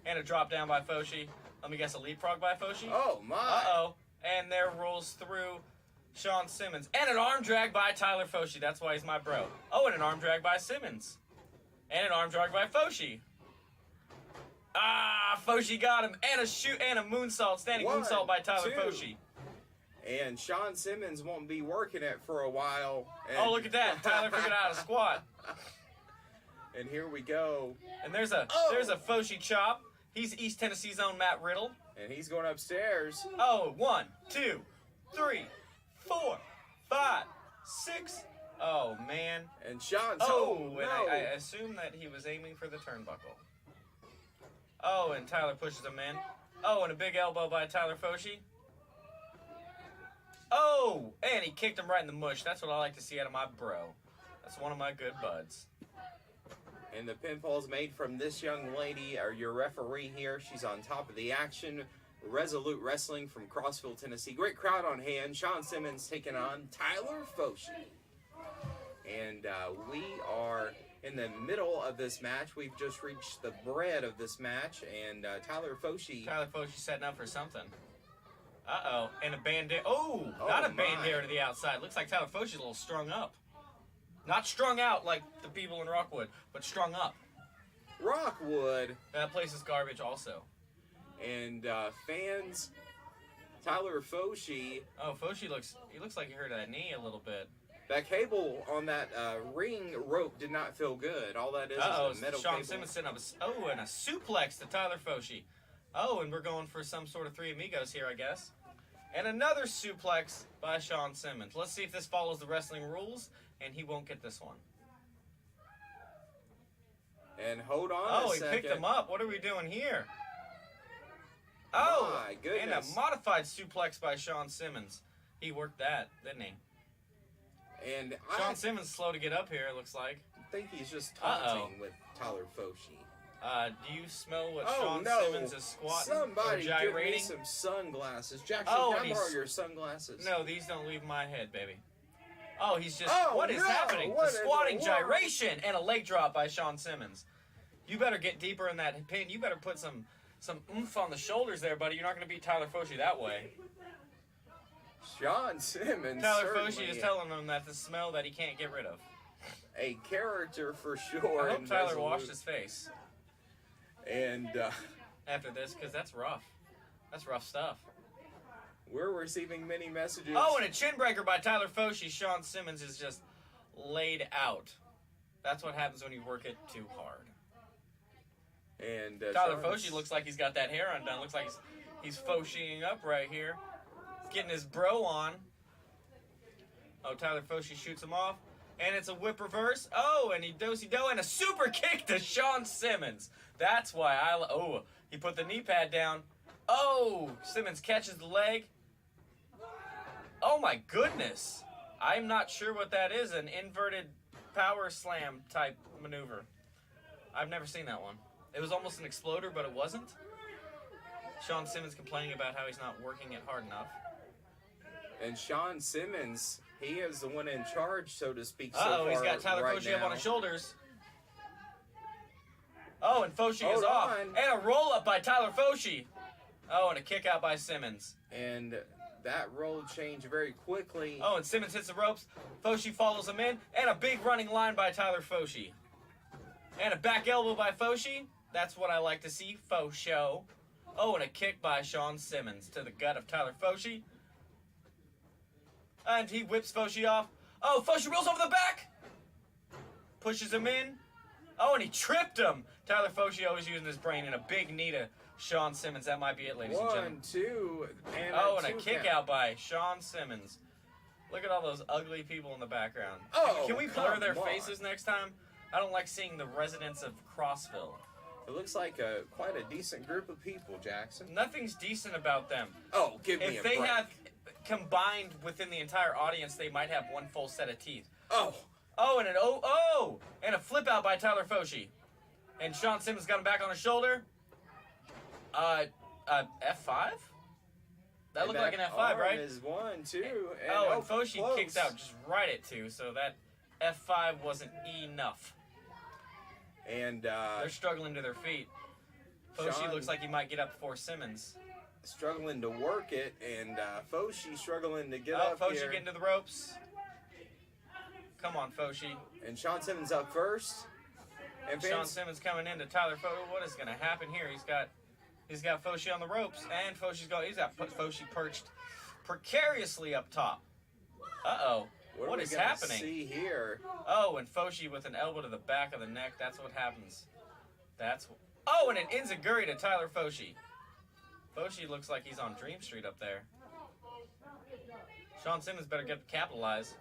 And a drop down by Foshi. Let me guess, a leapfrog by Foshi? Oh, my. Uh-oh. And there rolls through Sean Simmons. And an arm drag by Tyler Foshi. That's why he's my bro. Oh, and an arm drag by Simmons. And an arm drag by Foshi. Ah, Foshi got him. And a shoot and a moonsault. Standing One, moonsault by Tyler 2. Foshi. And Sean Simmons won't be working it for a while. And Oh, look at that. Tyler figured out how to squat. And here we go. And there's a Foshi chop. He's East Tennessee's own Matt Riddle. And he's going upstairs. Oh, 1, 2, 3, 4, 5, 6. Oh, man. And Sean. Oh, no. and I assume that he was aiming for the turnbuckle. Oh, and Tyler pushes him in. Oh, and a big elbow by Tyler Foshi. Oh, and he kicked him right in the mush. That's what I like to see out of my bro. That's one of my good buds. And the pinfall's made from this young lady, or your referee here. She's on top of the action. Resolute Wrestling from Knoxville, Tennessee. Great crowd on hand. Sean Simmons taking on Tyler Foshi. And we are in the middle of this match. We've just reached the bread of this match. And Tyler Foshi. Tyler Foshi setting up for something. Uh-oh. And a bandana. Oh, not a bandana to the outside. Looks like Tyler Foshi's a little strung up. Not strung out like the people in Rockwood, but strung up. Rockwood. That place is garbage also. And fans, Tyler Foshi. Oh, Foshi looks like he hurt that knee a little bit. That cable on that ring rope did not feel good. All that is a metal Sean cable. Simmons setting up and a suplex to Tyler Foshi. Oh, and we're going for some sort of Three Amigos here, I guess. And another suplex by Sean Simmons. Let's see if this follows the wrestling rules, and he won't get this one. And hold on Oh, a he second. picked him up. What are we doing here? Oh, My goodness. and a modified suplex by Sean Simmons. He worked that, didn't he? And Sean I Simmons slow to get up here, it looks like. think he's just taunting with Tyler Foshi. Do you smell what Oh, Sean no. Simmons is squatting Somebody or gyrating? give me some sunglasses. Jackson, Oh, can and I borrow he's- your sunglasses? No, these don't leave my head, baby. Oh, he's just... Oh, what is no, happening? what The in squatting the world? gyration and a leg drop by Sean Simmons. You better get deeper in that pin. You better put some oomph on the shoulders there, buddy. You're not going to beat Tyler Foshi that way. Sean Simmons. Tyler Foshi certainly is telling him that the smell that he can't get rid of. a character for sure. I hope in Tyler Resolute. washed his face And after this, because that's rough. That's rough stuff. we're receiving many messages. Oh, and a chin breaker by Tyler Foshi. Sean Simmons is just laid out. That's what happens when you work it too hard. And Tyler Sean's- Foshi looks like he's got that hair undone. Looks like he's Foshiing up right here. He's getting his bro on. Oh, Tyler Foshi shoots him off. And it's a whip reverse. Oh, and he do-si-do and a super kick to Sean Simmons. That's why oh, he put the knee pad down. Oh, Simmons catches the leg. Oh my goodness. I'm not sure what that is. An inverted power slam type maneuver. I've never seen that one. It was almost an exploder, but it wasn't. Sean Simmons complaining about how he's not working it hard enough. And Sean Simmons, he is the one in charge, so to speak. Uh-oh, so he's far got Tyler right Foshi up now. on his shoulders. Oh, and Foshi is Hold off. on. And a roll-up by Tyler Foshi. Oh, and a kick out by Simmons. And that roll changed very quickly. Oh, and Simmons hits the ropes. Foshi follows him in. And a big running line by Tyler Foshi. And a back elbow by Foshi. That's what I like to see. Faux show. Oh, and a kick by Sean Simmons to the gut of Tyler Foshi. And he whips Foshi off. Oh, Foshi rolls over the back. Pushes him in. Oh, and he tripped him. Tyler Foshi always using his brain, and a big knee to Sean Simmons. That might be it, ladies and gentlemen. 1, 2, and And a two kick count. out by Sean Simmons. Look at all those ugly people in the background. Oh, Can we blur come their on. faces next time? I don't like seeing the residents of Crossville. It looks like quite a decent group of people, Jackson. Nothing's decent about them. Oh, give me a If they break. have combined within the entire audience, they might have one full set of teeth. Oh, Oh, and and a flip out by Tyler Foshi. And Sean Simmons got him back on his shoulder. F5? That looked like an F5, arm right? Is 1, 2, and And Foshi close. kicks out just right at 2, so that F5 wasn't enough. And They're struggling to their feet. Foshi Sean- looks like he might get up before Simmons. struggling to work it, and Foshi struggling to get Oh, up Foshi here. getting to the ropes. Come on, Foshi. And Sean Simmons up first. And Sean fans, Simmons coming into Tyler Foshi. What is going to happen here? He's got Foshi on the ropes, and he's got Foshi perched precariously up top. Uh-oh. what What are we is gonna happening? See here. Oh, and Foshi with an elbow to the back of the neck. That's what happens. Oh, and an enziguri to Tyler Foshi. Foshi looks like he's on Dream Street up there. Sean Simmons better capitalize.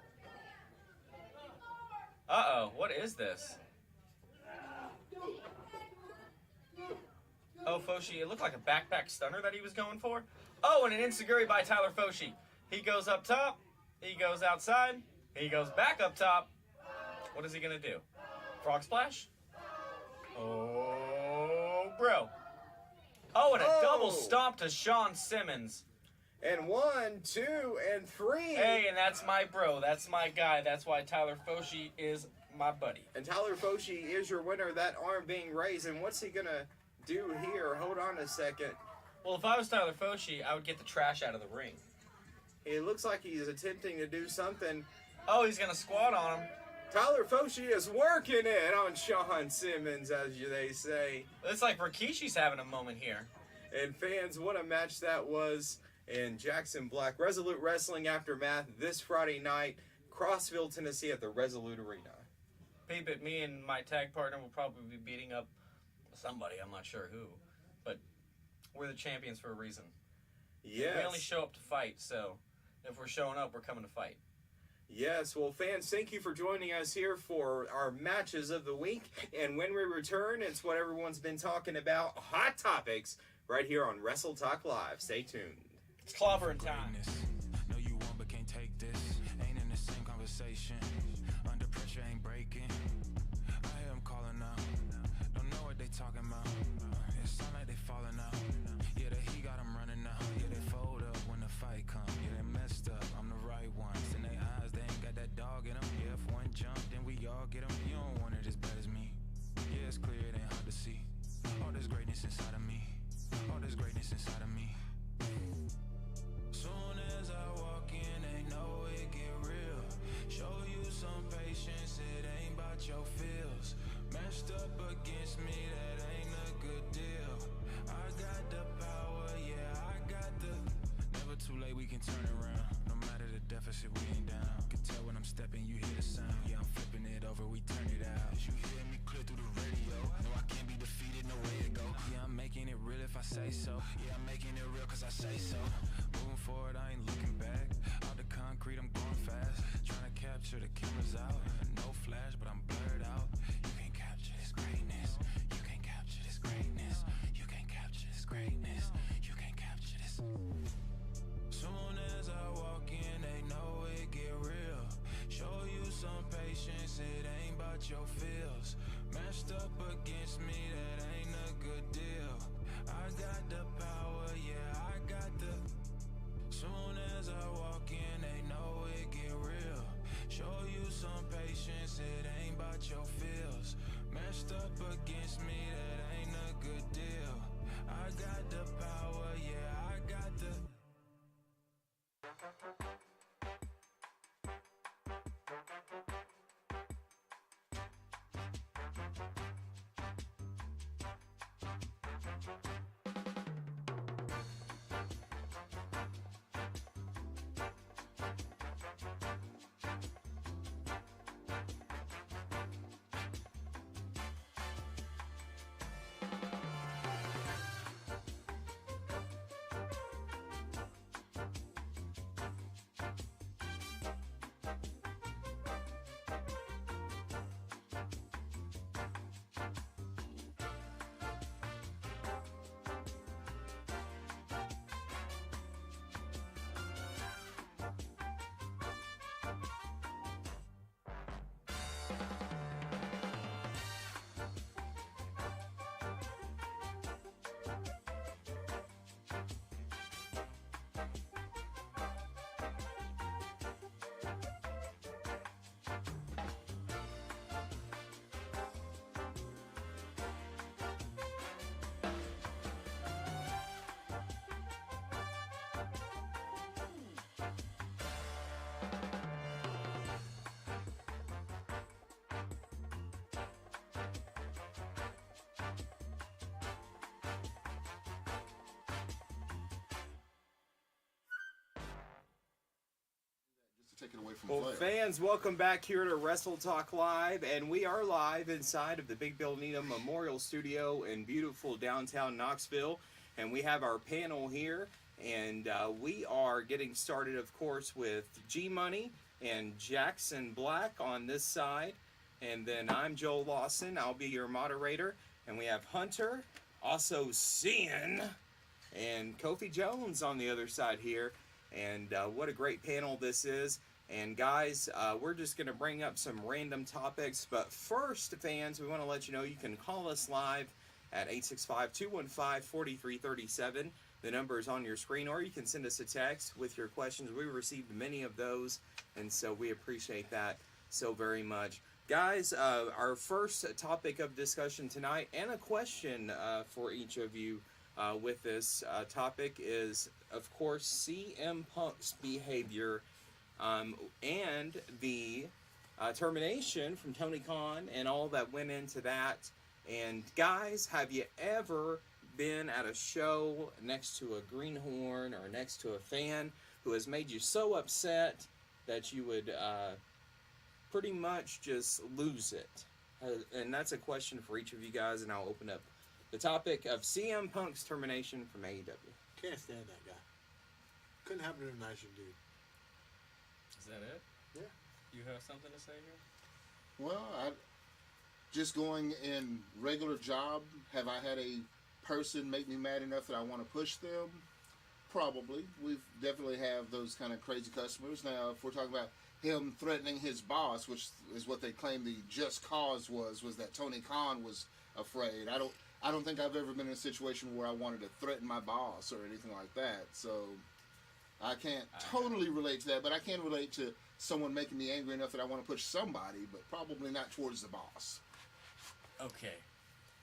Uh-oh, what is this? Oh, Foshi, it looked like a backpack stunner that he was going for. Oh, and an enziguri by Tyler Foshi. He goes up top, he goes outside, he goes back up top. What is he going to do? Frog splash? Oh, bro. Oh, and a double stomp to Sean Simmons. And 1, 2, and 3. Hey, and that's my bro. That's my guy. That's why Tyler Foshi is my buddy. And Tyler Foshi is your winner. That arm being raised. And what's he going to do here? Hold on a second. Well, if I was Tyler Foshi, I would get the trash out of the ring. It looks like he's attempting to do something. Oh, he's going to squat on him. Tyler Foshi is working it on Sean Simmons, as they say. It's like Rikishi's having a moment here. And fans, what a match that was. And Jackson Black, Resolute Wrestling Aftermath this Friday night, Crossville, Tennessee at the Resolute Arena. Peep it, me and my tag partner will probably be beating up somebody, I'm not sure who. But we're the champions for a reason. Yes. We only show up to fight, so if we're showing up, we're coming to fight. Yes, well, fans, thank you for joining us here for our matches of the week. And when we return, it's what everyone's been talking about, hot topics, right here on Wrestle Talk Live. Stay tuned. It's clobbering time. No, you won't, but can't take this. Ain't in the same conversation. Under pressure, ain't breaking. I hear them calling out. Don't know what they talking about. It sound like they falling out. Yeah, the heat got them running out. Yeah, they fold up when the fight come. Yeah, they messed up. I'm the right ones. In their eyes, they ain't got that dog in them. Yeah, if one jump, then we all get them. You don't want it as bad as me. Yeah, it's clear, it ain't hard to see. All this greatness inside of me. All this greatness inside of me. Soon as I walk in, they know it get real. Show you some patience, it ain't about your feels. Matched up against me, that ain't a good deal. I got the power, yeah, I got the. Never too late, we can turn around. No matter the deficit, we ain't down. Can tell when I'm stepping, you hear the sound. Yeah, I'm flipping it over, we turn it out. You hear me clear through the radio. No, I can't be defeated, no way to go. Yeah, I'm making it real if I say so. Yeah, I'm making it real cause I say so. Moving forward, I ain't looking back. Out the concrete, I'm going fast. Trying to capture the cameras out. No flash, but I'm blurred out. You can't capture this greatness. You can't capture this greatness. You can't capture this greatness. You can't capture this. Soon as I walk in, they know it get real. Show you some patience, it ain't about your feels. Matched up against me, that ain't a good deal. I got the power, yeah, I got the. Soon as I walk in, they know it get real. Show you some patience, it ain't about your feels. Matched up against me, that ain't a good deal. I got the power, yeah, I got the. Take it away from Well, Flair. fans, welcome back here to Wrestle Talk Live, and we are live inside of the Big Bill Needham Memorial Studio in beautiful downtown Knoxville, and we have our panel here, and we are getting started, of course, with G-Money and Jackson Black on this side, And then I'm Joel Lawson. I'll be your moderator. And we have Hunter, also Cian, and Kofi Jones on the other side here. And what a great panel this is. And guys, we're just going to bring up some random topics. But first, fans, we want to let you know you can call us live at 865-215-4337. The number is on your screen, or you can send us a text with your questions. We received many of those, and so we appreciate that so very much. Guys, our first topic of discussion tonight, and a question for each of you with this topic is, of course, CM Punk's behavior and the termination from Tony Khan and all that went into that. And guys, have you ever been at a show next to a greenhorn or next to a fan who has made you so upset that you would pretty much just lose it? And that's a question for each of you guys, and I'll open up the topic of CM Punk's termination from AEW. Can't stand that guy. Couldn't happen to a nicer dude. Is that it? Yeah. You have something to say here? Well, just going in regular job, have I had a person make me mad enough that I want to push them? Probably. We definitely have those kind of crazy customers. Now, if we're talking about him threatening his boss, which is what they claim the just cause was that Tony Khan was afraid. I don't think I've ever been in a situation where I wanted to threaten my boss or anything like that. So I can't totally relate to that, but I can relate to someone making me angry enough that I want to push somebody, but probably not towards the boss. Okay.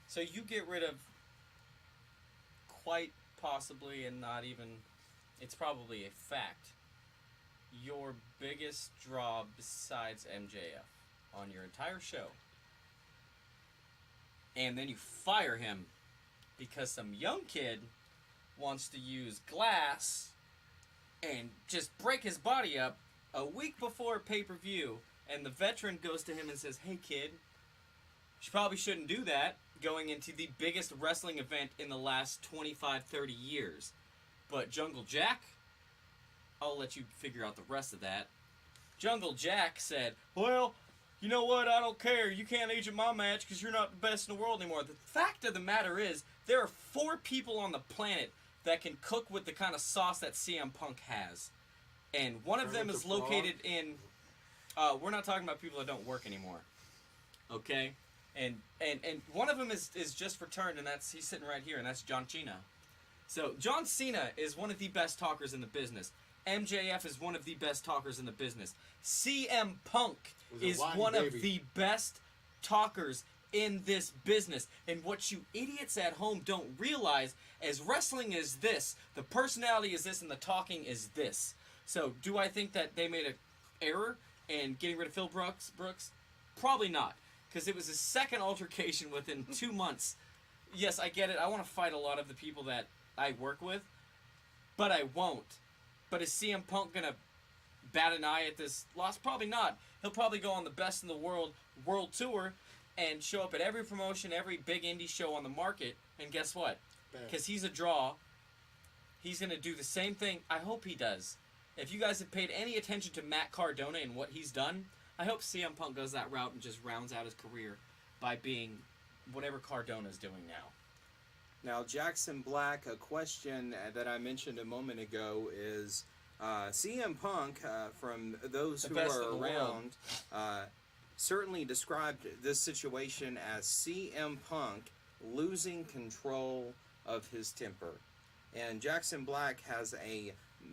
So you get rid of quite possibly, and not even, it's probably a fact, your biggest draw besides MJF on your entire show. And then you fire him because some young kid wants to use glass and just break his body up a week before pay-per-view, and the veteran goes to him and says, "Hey kid, you probably shouldn't do that going into the biggest wrestling event in the last 25-30 years." But Jungle Jack, I'll let you figure out the rest of that. Jungle Jack said, "Well, you know what, I don't care. You can't agent my match because you're not the best in the world anymore." The fact of the matter is, there are 4 people on the planet that can cook with the kind of sauce that CM Punk has. And one of them is located in... we're not talking about people that don't work anymore. Okay? And one of them is just returned, and he's sitting right here, and that's John Cena. So John Cena is one of the best talkers in the business. MJF is one of the best talkers in the business. CM Punk is one of the best talkers in this business. And what you idiots at home don't realize is wrestling is this, the personality is this, and the talking is this. So do I think that they made an error in getting rid of Phil Brooks? Probably not. Because it was his second altercation within 2 months. Yes, I get it. I want to fight a lot of the people that I work with, but I won't. But is CM Punk going to bat an eye at this loss? Probably not. He'll probably go on the Best in the World Tour and show up at every promotion, every big indie show on the market. And guess what? Because he's a draw, he's going to do the same thing. I hope he does. If you guys have paid any attention to Matt Cardona and what he's done, I hope CM Punk goes that route and just rounds out his career by being whatever Cardona's doing now. Now, Jackson Black, a question that I mentioned a moment ago is CM Punk, from those who are around, certainly described this situation as CM Punk losing control of his temper. And Jackson Black has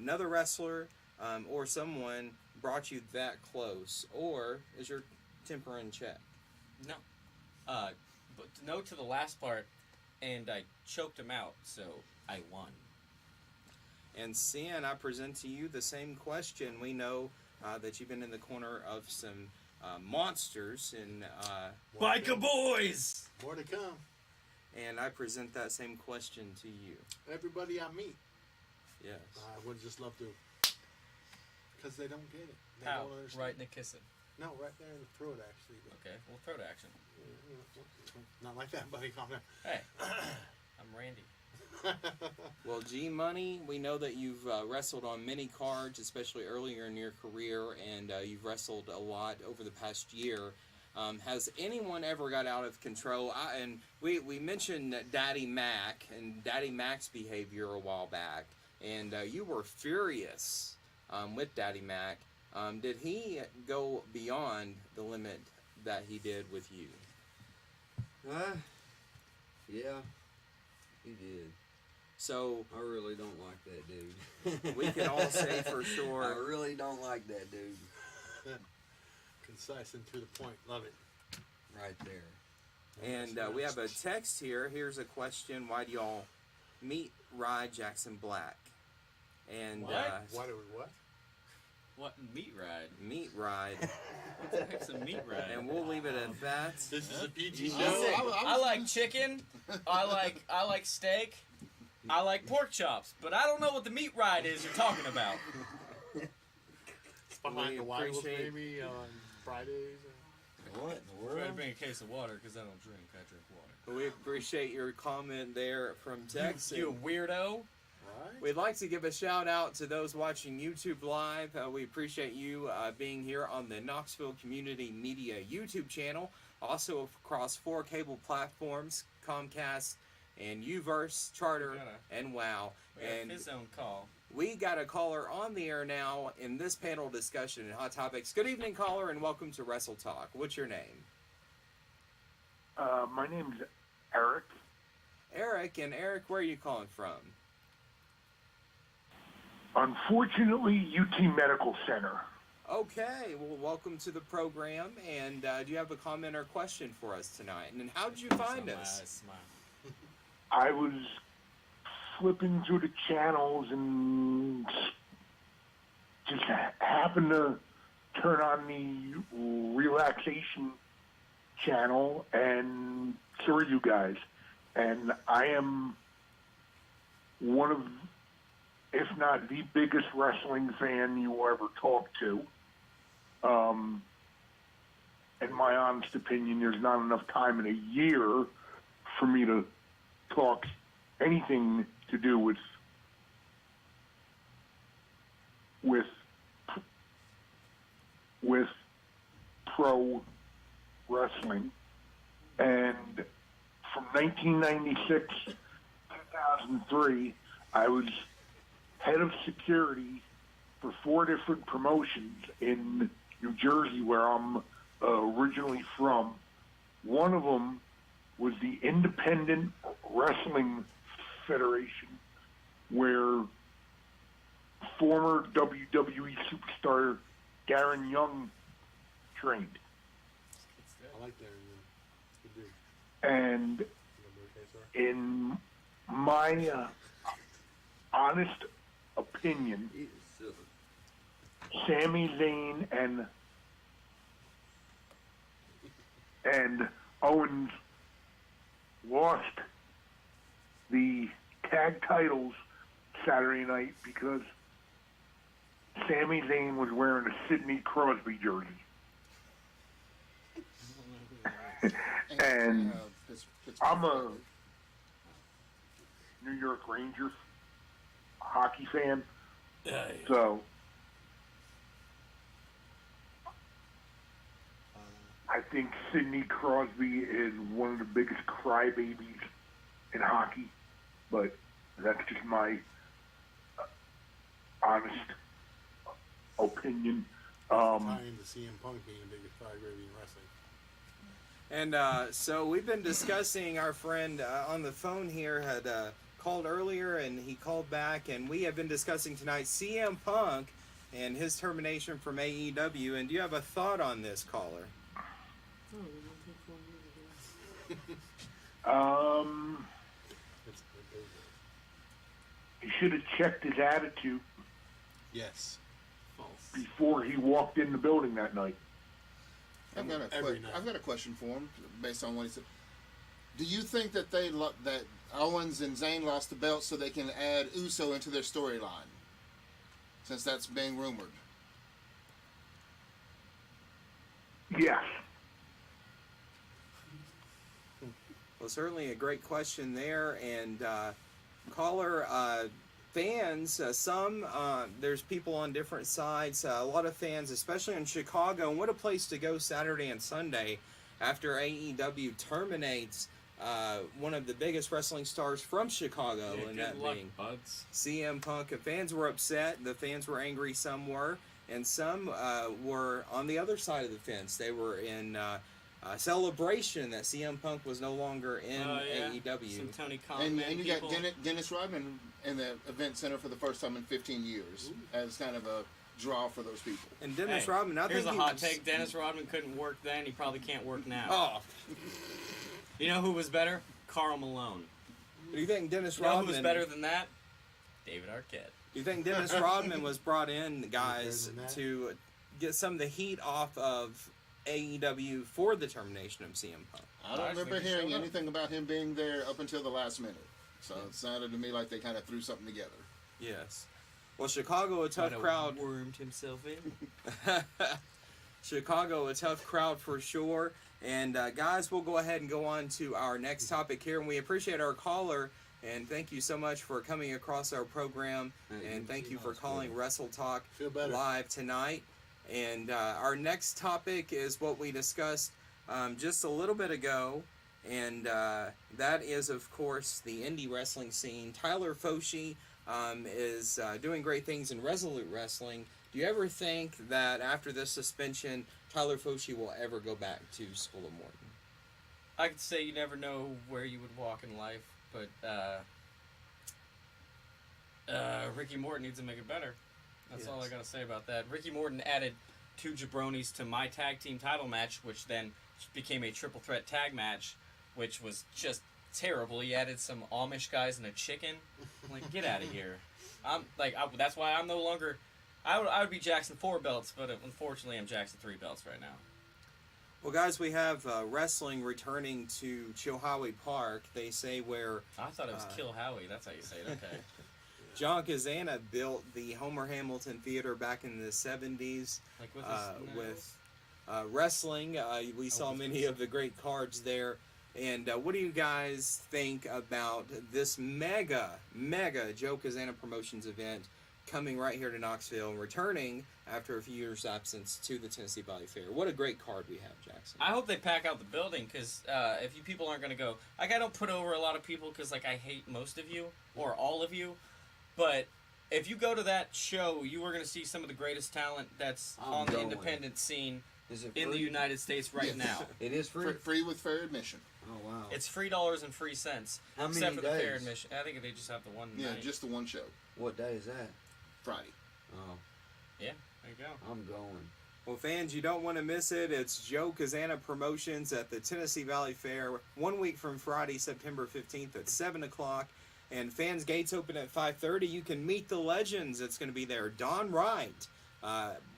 another wrestler or someone brought you that close, or is your temper in check? No. But no to the last part, and I choked him out, so I won. And Cian, I present to you the same question. We know that you've been in the corner of some monsters in Biker Boys! More to come. And I present that same question to you. Everybody I meet. Yes. I would just love to. Because they don't get it. They How? don't understand. Right in the kissing. No, right there in the throat, actually. But, Okay, well, throw to action. not like that, buddy. Calm down. Hey, I'm Randy. Well, G-Money, we know that you've wrestled on many cards, especially earlier in your career, and you've wrestled a lot over the past year. Has anyone ever got out of control? And we mentioned Daddy Mac and Daddy Mac's behavior a while back, and you were furious with Daddy Mac. Did he go beyond the limit that he did with you? Yeah, he did. So I really don't like that dude. we can all say for I sure. really don't like that dude. Concise and to the point. Love it. Right there. And we have a text here. Here's a question: why do y'all meet Rye Jackson Black? And What? Why do we what? What meat ride? meet Ride, What the heck's a meat ride? and we'll leave it at that. This is a PG show. Listen, I I like chicken. I like steak. I like pork chops, but I don't know what the meat ride is you're talking about. It's behind We the Wild appreciate- maybe on Fridays. What in the We're gonna world? bring a case of water because I don't drink. I drink water. We appreciate your comment there from text. You weirdo. Right? We'd like to give a shout out to those watching YouTube Live. We appreciate you being here on the Knoxville Community Media YouTube channel. Also across 4 cable platforms, Comcast and Uverse, Charter, We gotta- and WOW. We have And his own call. we got a caller on the air now in this panel discussion and Hot Topics. Good evening, caller, and welcome to Wrestle Talk. What's your name? My name's Eric. Eric. And Eric, where are you calling from? Unfortunately, UT Medical Center. Okay, well, welcome to the program. And do you have a comment or question for us tonight? And how did you find us? Smile. I was flipping through the channels and just happened to turn on the relaxation channel and saw you guys. And I am one of, if not the biggest wrestling fan you will ever talk to. In my honest opinion, there's not enough time in a year for me to talk anything to do with pro wrestling. And from 1996 to 2003, I was head of security for 4 different promotions in New Jersey, where I'm originally from. One of them was the Independent Wrestling Federation, where former WWE superstar Darren Young trained. I like that. Good dude. And You okay, sir? in my honest opinion, He is silly. Sami Zayn and Owens lost the tag titles Saturday night because Sami Zayn was wearing a Sidney Crosby jersey. And I'm a New York Rangers hockey fan, so I think Sidney Crosby is one of the biggest crybabies in hockey, but that's just my honest opinion. Tie into CM Punk being the biggest crybaby in wrestling. And so we've been discussing, our friend on the phone here had called earlier and he called back, and we have been discussing tonight CM Punk and his termination from AEW. And do you have a thought on this, caller? He should have checked his attitude Yes. before he walked in the building that night. I've got Every night. I've got a question for him based on what he said. Do you think that that Owens and Zayn lost the belt so they can add Uso into their storyline? Since that's being rumored. Yes. Well, certainly a great question there. And caller, fans, there's people on different sides. A lot of fans, especially in Chicago, and what a place to go Saturday and Sunday after AEW terminates one of the biggest wrestling stars from Chicago, Yeah, and good that luck, being buds. CM Punk. And fans were upset. The fans were angry. Some were, and some were on the other side of the fence. They were in celebration that CM Punk was no longer in AEW. Some Tony Khan And you got people. Dennis Rodman in the event center for the first time in 15 years as kind of a draw for those people. And Dennis Hey, Rodman, I here's think a he hot was- take. Dennis Rodman couldn't work then. He probably can't work now. Oh, You know who was better? Carl Malone. do you think Dennis You know Rodman who was better than that? David Arquette. Do you think Dennis Rodman was brought in, guys, Better than that? to get some of the heat off of AEW for the termination of CM Punk? I don't I remember think he hearing showed up. anything about him being there up until the last minute. So it sounded to me like they kind of threw something together. Yes. Well, Chicago, a tough Might have crowd. Wormed himself in. Chicago, a tough crowd for sure. And guys, we'll go ahead and go on to our next topic here. And we appreciate our caller. And thank you so much for coming across our program. And thank you for calling Wrestle Talk Feel better. live tonight. And our next topic is what we discussed just a little bit ago. And that is, of course, the indie wrestling scene. Tyler Foshi is doing great things in Resolute Wrestling. Do you ever think that after this suspension, Tyler Foshi will ever go back to School of Morton? I could say you never know where you would walk in life, but Ricky Morton needs to make it better. That's all I Yes. gotta say about that. Ricky Morton added 2 jabronis to my tag team title match, which then became a triple threat tag match, which was just terrible. He added some Amish guys and a chicken. I'm like, get out of here. That's why I'm no longer. I would be Jackson 4 belts, but unfortunately I'm Jackson 3 belts right now. Well, guys, we have wrestling returning to Chilhowie Park. They say where I thought it was Kill Howie. That's how you say it. Okay. John Kazana built the Homer Hamilton Theater back in the 70s Like with his with wrestling. We saw many of the great cards there. And what do you guys think about this mega Joe Kazana Promotions event coming right here to Knoxville and returning after a few years' absence to the Tennessee Valley Fair? What a great card we have, Jackson. I hope they pack out the building because if you people aren't going to go, I don't put over a lot of people because I hate most of you or all of you, but if you go to that show, you are going to see some of the greatest talent that's I'm on the going. independent scene Is it in the free? United States right Yes. now. It is free. Free with fair admission. Oh wow. It's $3 and free cents, How except many for the fair days? admission. I think they just have the one Yeah, night. just the one show. What day is that? Friday. Oh, Yeah, there you go. I'm going. Well, fans, you don't want to miss it. It's Joe Kazana Promotions at the Tennessee Valley Fair, 1 week from Friday, September 15th at 7 o'clock. And fans' gates open at 5:30. You can meet the legends. It's going to be there. Don Wright,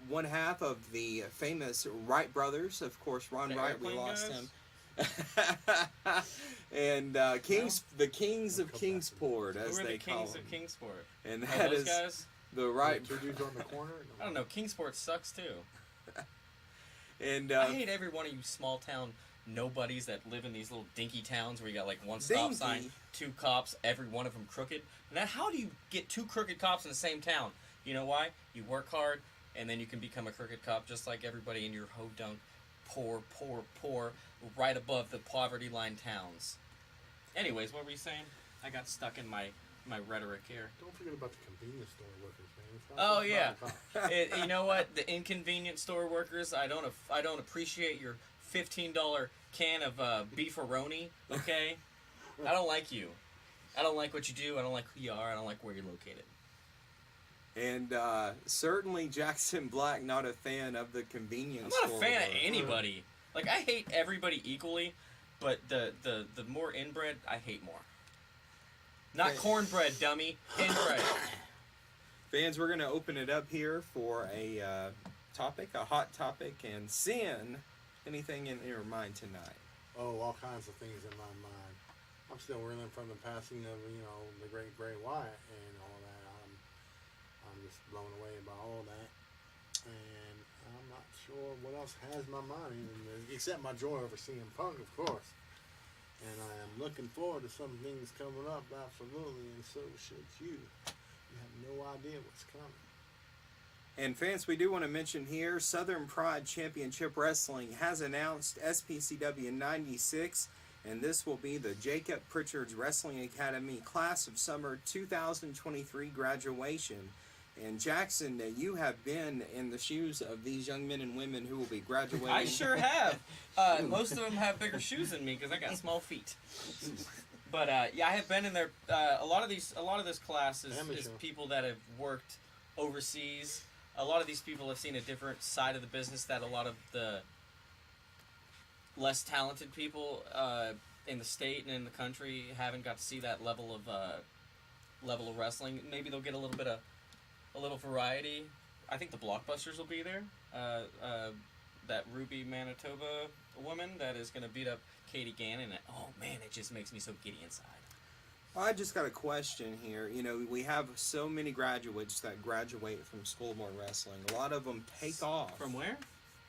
one half of the famous Wright brothers. Of course, Ron The Wright, we Airplane lost guys? him. And the Kings of Kingsport, Who as are they the call Kings them. of Kingsport? And Are that those is guys? the Wright. 2 dudes on the corner. I don't know. Kingsport sucks too. And I hate every one of you small town nobodies that live in these little dinky towns where you got like one stop Dinky? sign, 2 cops, every one of them crooked. Now, how do you get 2 crooked cops in the same town? You know why? You work hard, and then you can become a crooked cop just like everybody in your ho-dunk, poor, right above the poverty line towns. Anyways, what were you saying? I got stuck in my rhetoric here. Don't forget about the convenience store workers, man. It's not Oh just yeah, about the cops. you know what? The inconvenient store workers. I don't appreciate your $15 can of beefaroni. Okay, I don't like you. I don't like what you do. I don't like who you are. I don't like where you're located. And certainly Jackson Black, not a fan of the convenience I'm not a store fan of worker. anybody. Like I hate everybody equally, but the more inbred I hate more. Not cornbread, dummy. Inbred. Fans, we're going to open it up here for a topic, a hot topic, and sin. Anything in your mind tonight? Oh, all kinds of things in my mind. I'm still reeling from the passing of, the great Bray Wyatt and all that. I'm just blown away by all that. And I'm not sure what else has my mind, except my joy over CM Punk, of course. And I am looking forward to some things coming up, absolutely, and so should you. You have no idea what's coming. And fans, we do want to mention here, Southern Pride Championship Wrestling has announced SPCW 96, and this will be the Jacob Pritchard's Wrestling Academy Class of Summer 2023 graduation. And Jackson, you have been in the shoes of these young men and women who will be graduating. I sure have. Most of them have bigger shoes than me because I got small feet. But yeah, I have been in there. A lot of this class is people that have worked overseas. A lot of these people have seen a different side of the business that a lot of the less talented people in the state and in the country haven't got to see that level of wrestling. Maybe they'll get a little variety. I think the Blockbusters will be there. That Ruby Manitoba woman that is going to beat up Katie Gannon. Oh man, it just makes me so giddy inside. I just got a question here. You know, we have so many graduates that graduate from Schoolmore Wrestling. A lot of them take off. From where?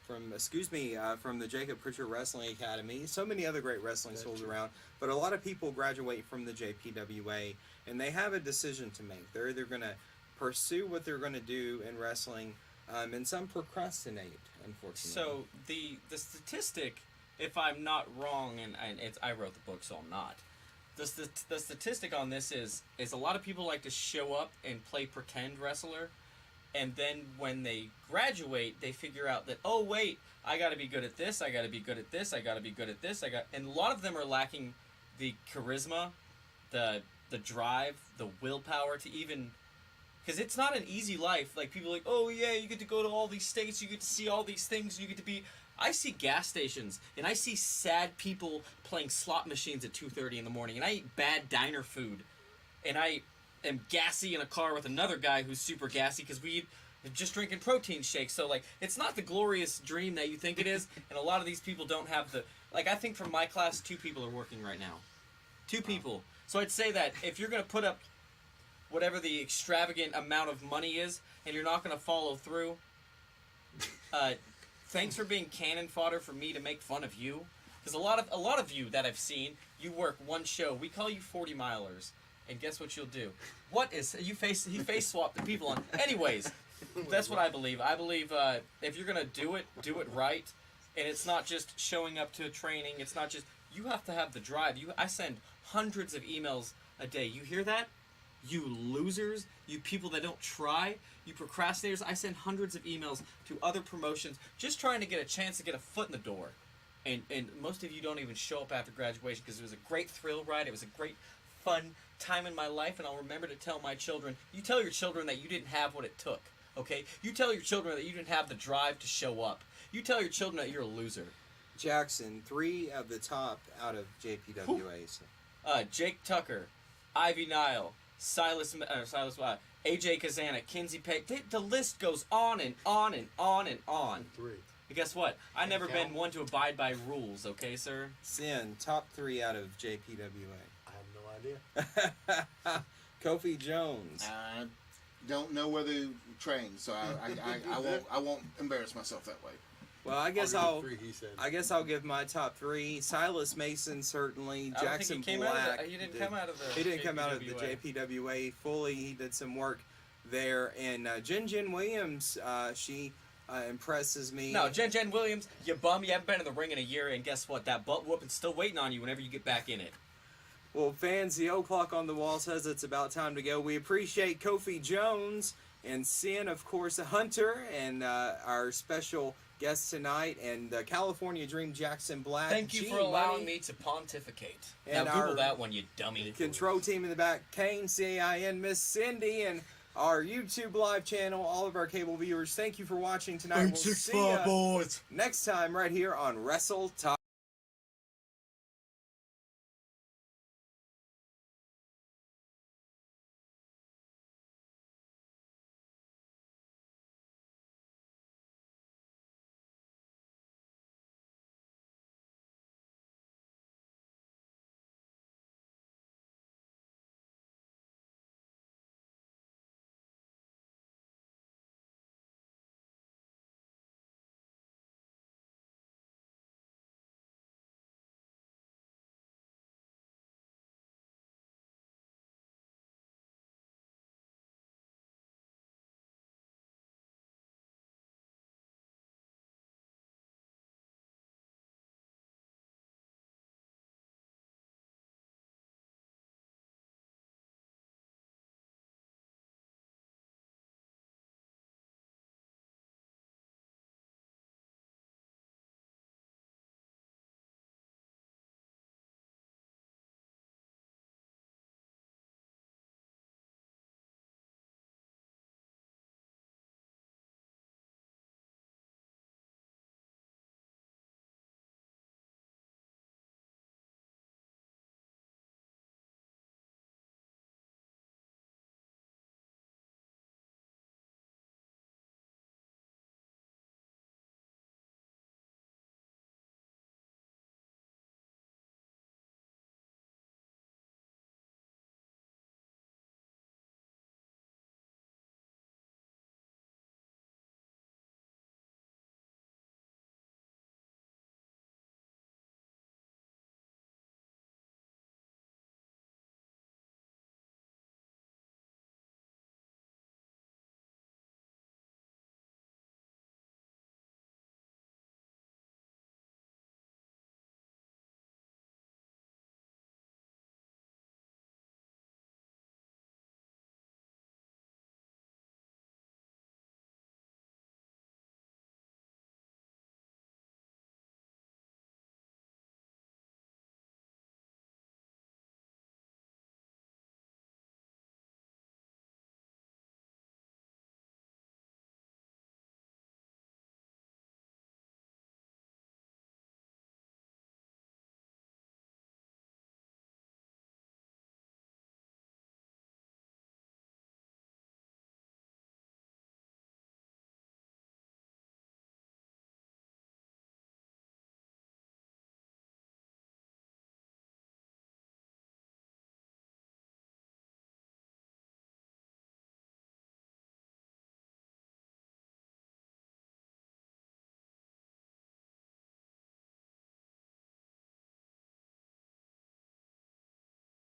From the Jacob Pritchard Wrestling Academy. So many other great wrestling schools around. But a lot of people graduate from the JPWA, and they have a decision to make. They're either going to pursue what they're going to do in wrestling, and some procrastinate, unfortunately. So the statistic, if I'm not wrong, and I wrote the book, so I'm not. The statistic on this is a lot of people like to show up and play pretend wrestler, and then when they graduate, they figure out that, oh wait, I got to be good at this, I got to be good at this, I got to be good at this, and a lot of them are lacking the charisma, the drive, the willpower to even, because it's not an easy life. Like people are like, oh yeah, you get to go to all these states, you get to see all these things, you get to be. I see gas stations, and I see sad people playing slot machines at 2:30 in the morning, and I eat bad diner food, and I am gassy in a car with another guy who's super gassy because we just drinking protein shakes. So, like, it's not the glorious dream that you think it is, and a lot of these people don't have the... Like, I think from my class, 2 people are working right now. 2 people. So I'd say that if you're going to put up whatever the extravagant amount of money is, and you're not going to follow through... thanks for being cannon fodder for me to make fun of you, because a lot of you that I've seen, you work one show. We call you 40 milers, and guess what you'll do? What is he face swapped the people on? Anyways, that's what I believe. I believe if you're gonna do it right, and it's not just showing up to a training. It's not just you have to have the drive. I send hundreds of emails a day. You hear that? You losers, you people that don't try, you procrastinators. I send hundreds of emails to other promotions just trying to get a chance to get a foot in the door. And most of you don't even show up after graduation because it was a great thrill ride. It was a great fun time in my life, and I'll remember to tell my children, you tell your children that you didn't have what it took, okay? You tell your children that you didn't have the drive to show up. You tell your children that you're a loser. Jackson, 3 of the top out of JPWAs. Jake Tucker, Ivy Nile, Silas, AJ Kazana, Kinsey Peg. The list goes on and on and on and on. 3. But guess what? I've never been one to abide by rules, okay, sir? Sin, top 3 out of JPWA. I have no idea. Kofi Jones. I don't know whether he trained, so I won't embarrass myself that way. Well, I guess I'll give 3, he said. I guess I'll give my top 3. Silas Mason, certainly. I don't Jackson think Black. he didn't come out of the He didn't come out of the JPWA. JPWA fully. He did some work there. And Jen Williams, she impresses me. No, Jen Williams, you bum. You haven't been in the ring in a year, and guess what? That butt whooping's still waiting on you whenever you get back in it. Well, fans, the old clock on the wall says it's about time to go. We appreciate Kofi Jones and Sin, of course, Hunter, and our special guest tonight, and the California Dream, Jackson Black. Thank you for allowing me to pontificate. And now Google that one, you dummy. Control team in the back, Kane, CAIN, Miss Cindy, and our YouTube live channel, all of our cable viewers. Thank you for watching tonight. We'll see you boys. next time right here on Wrestle Talk.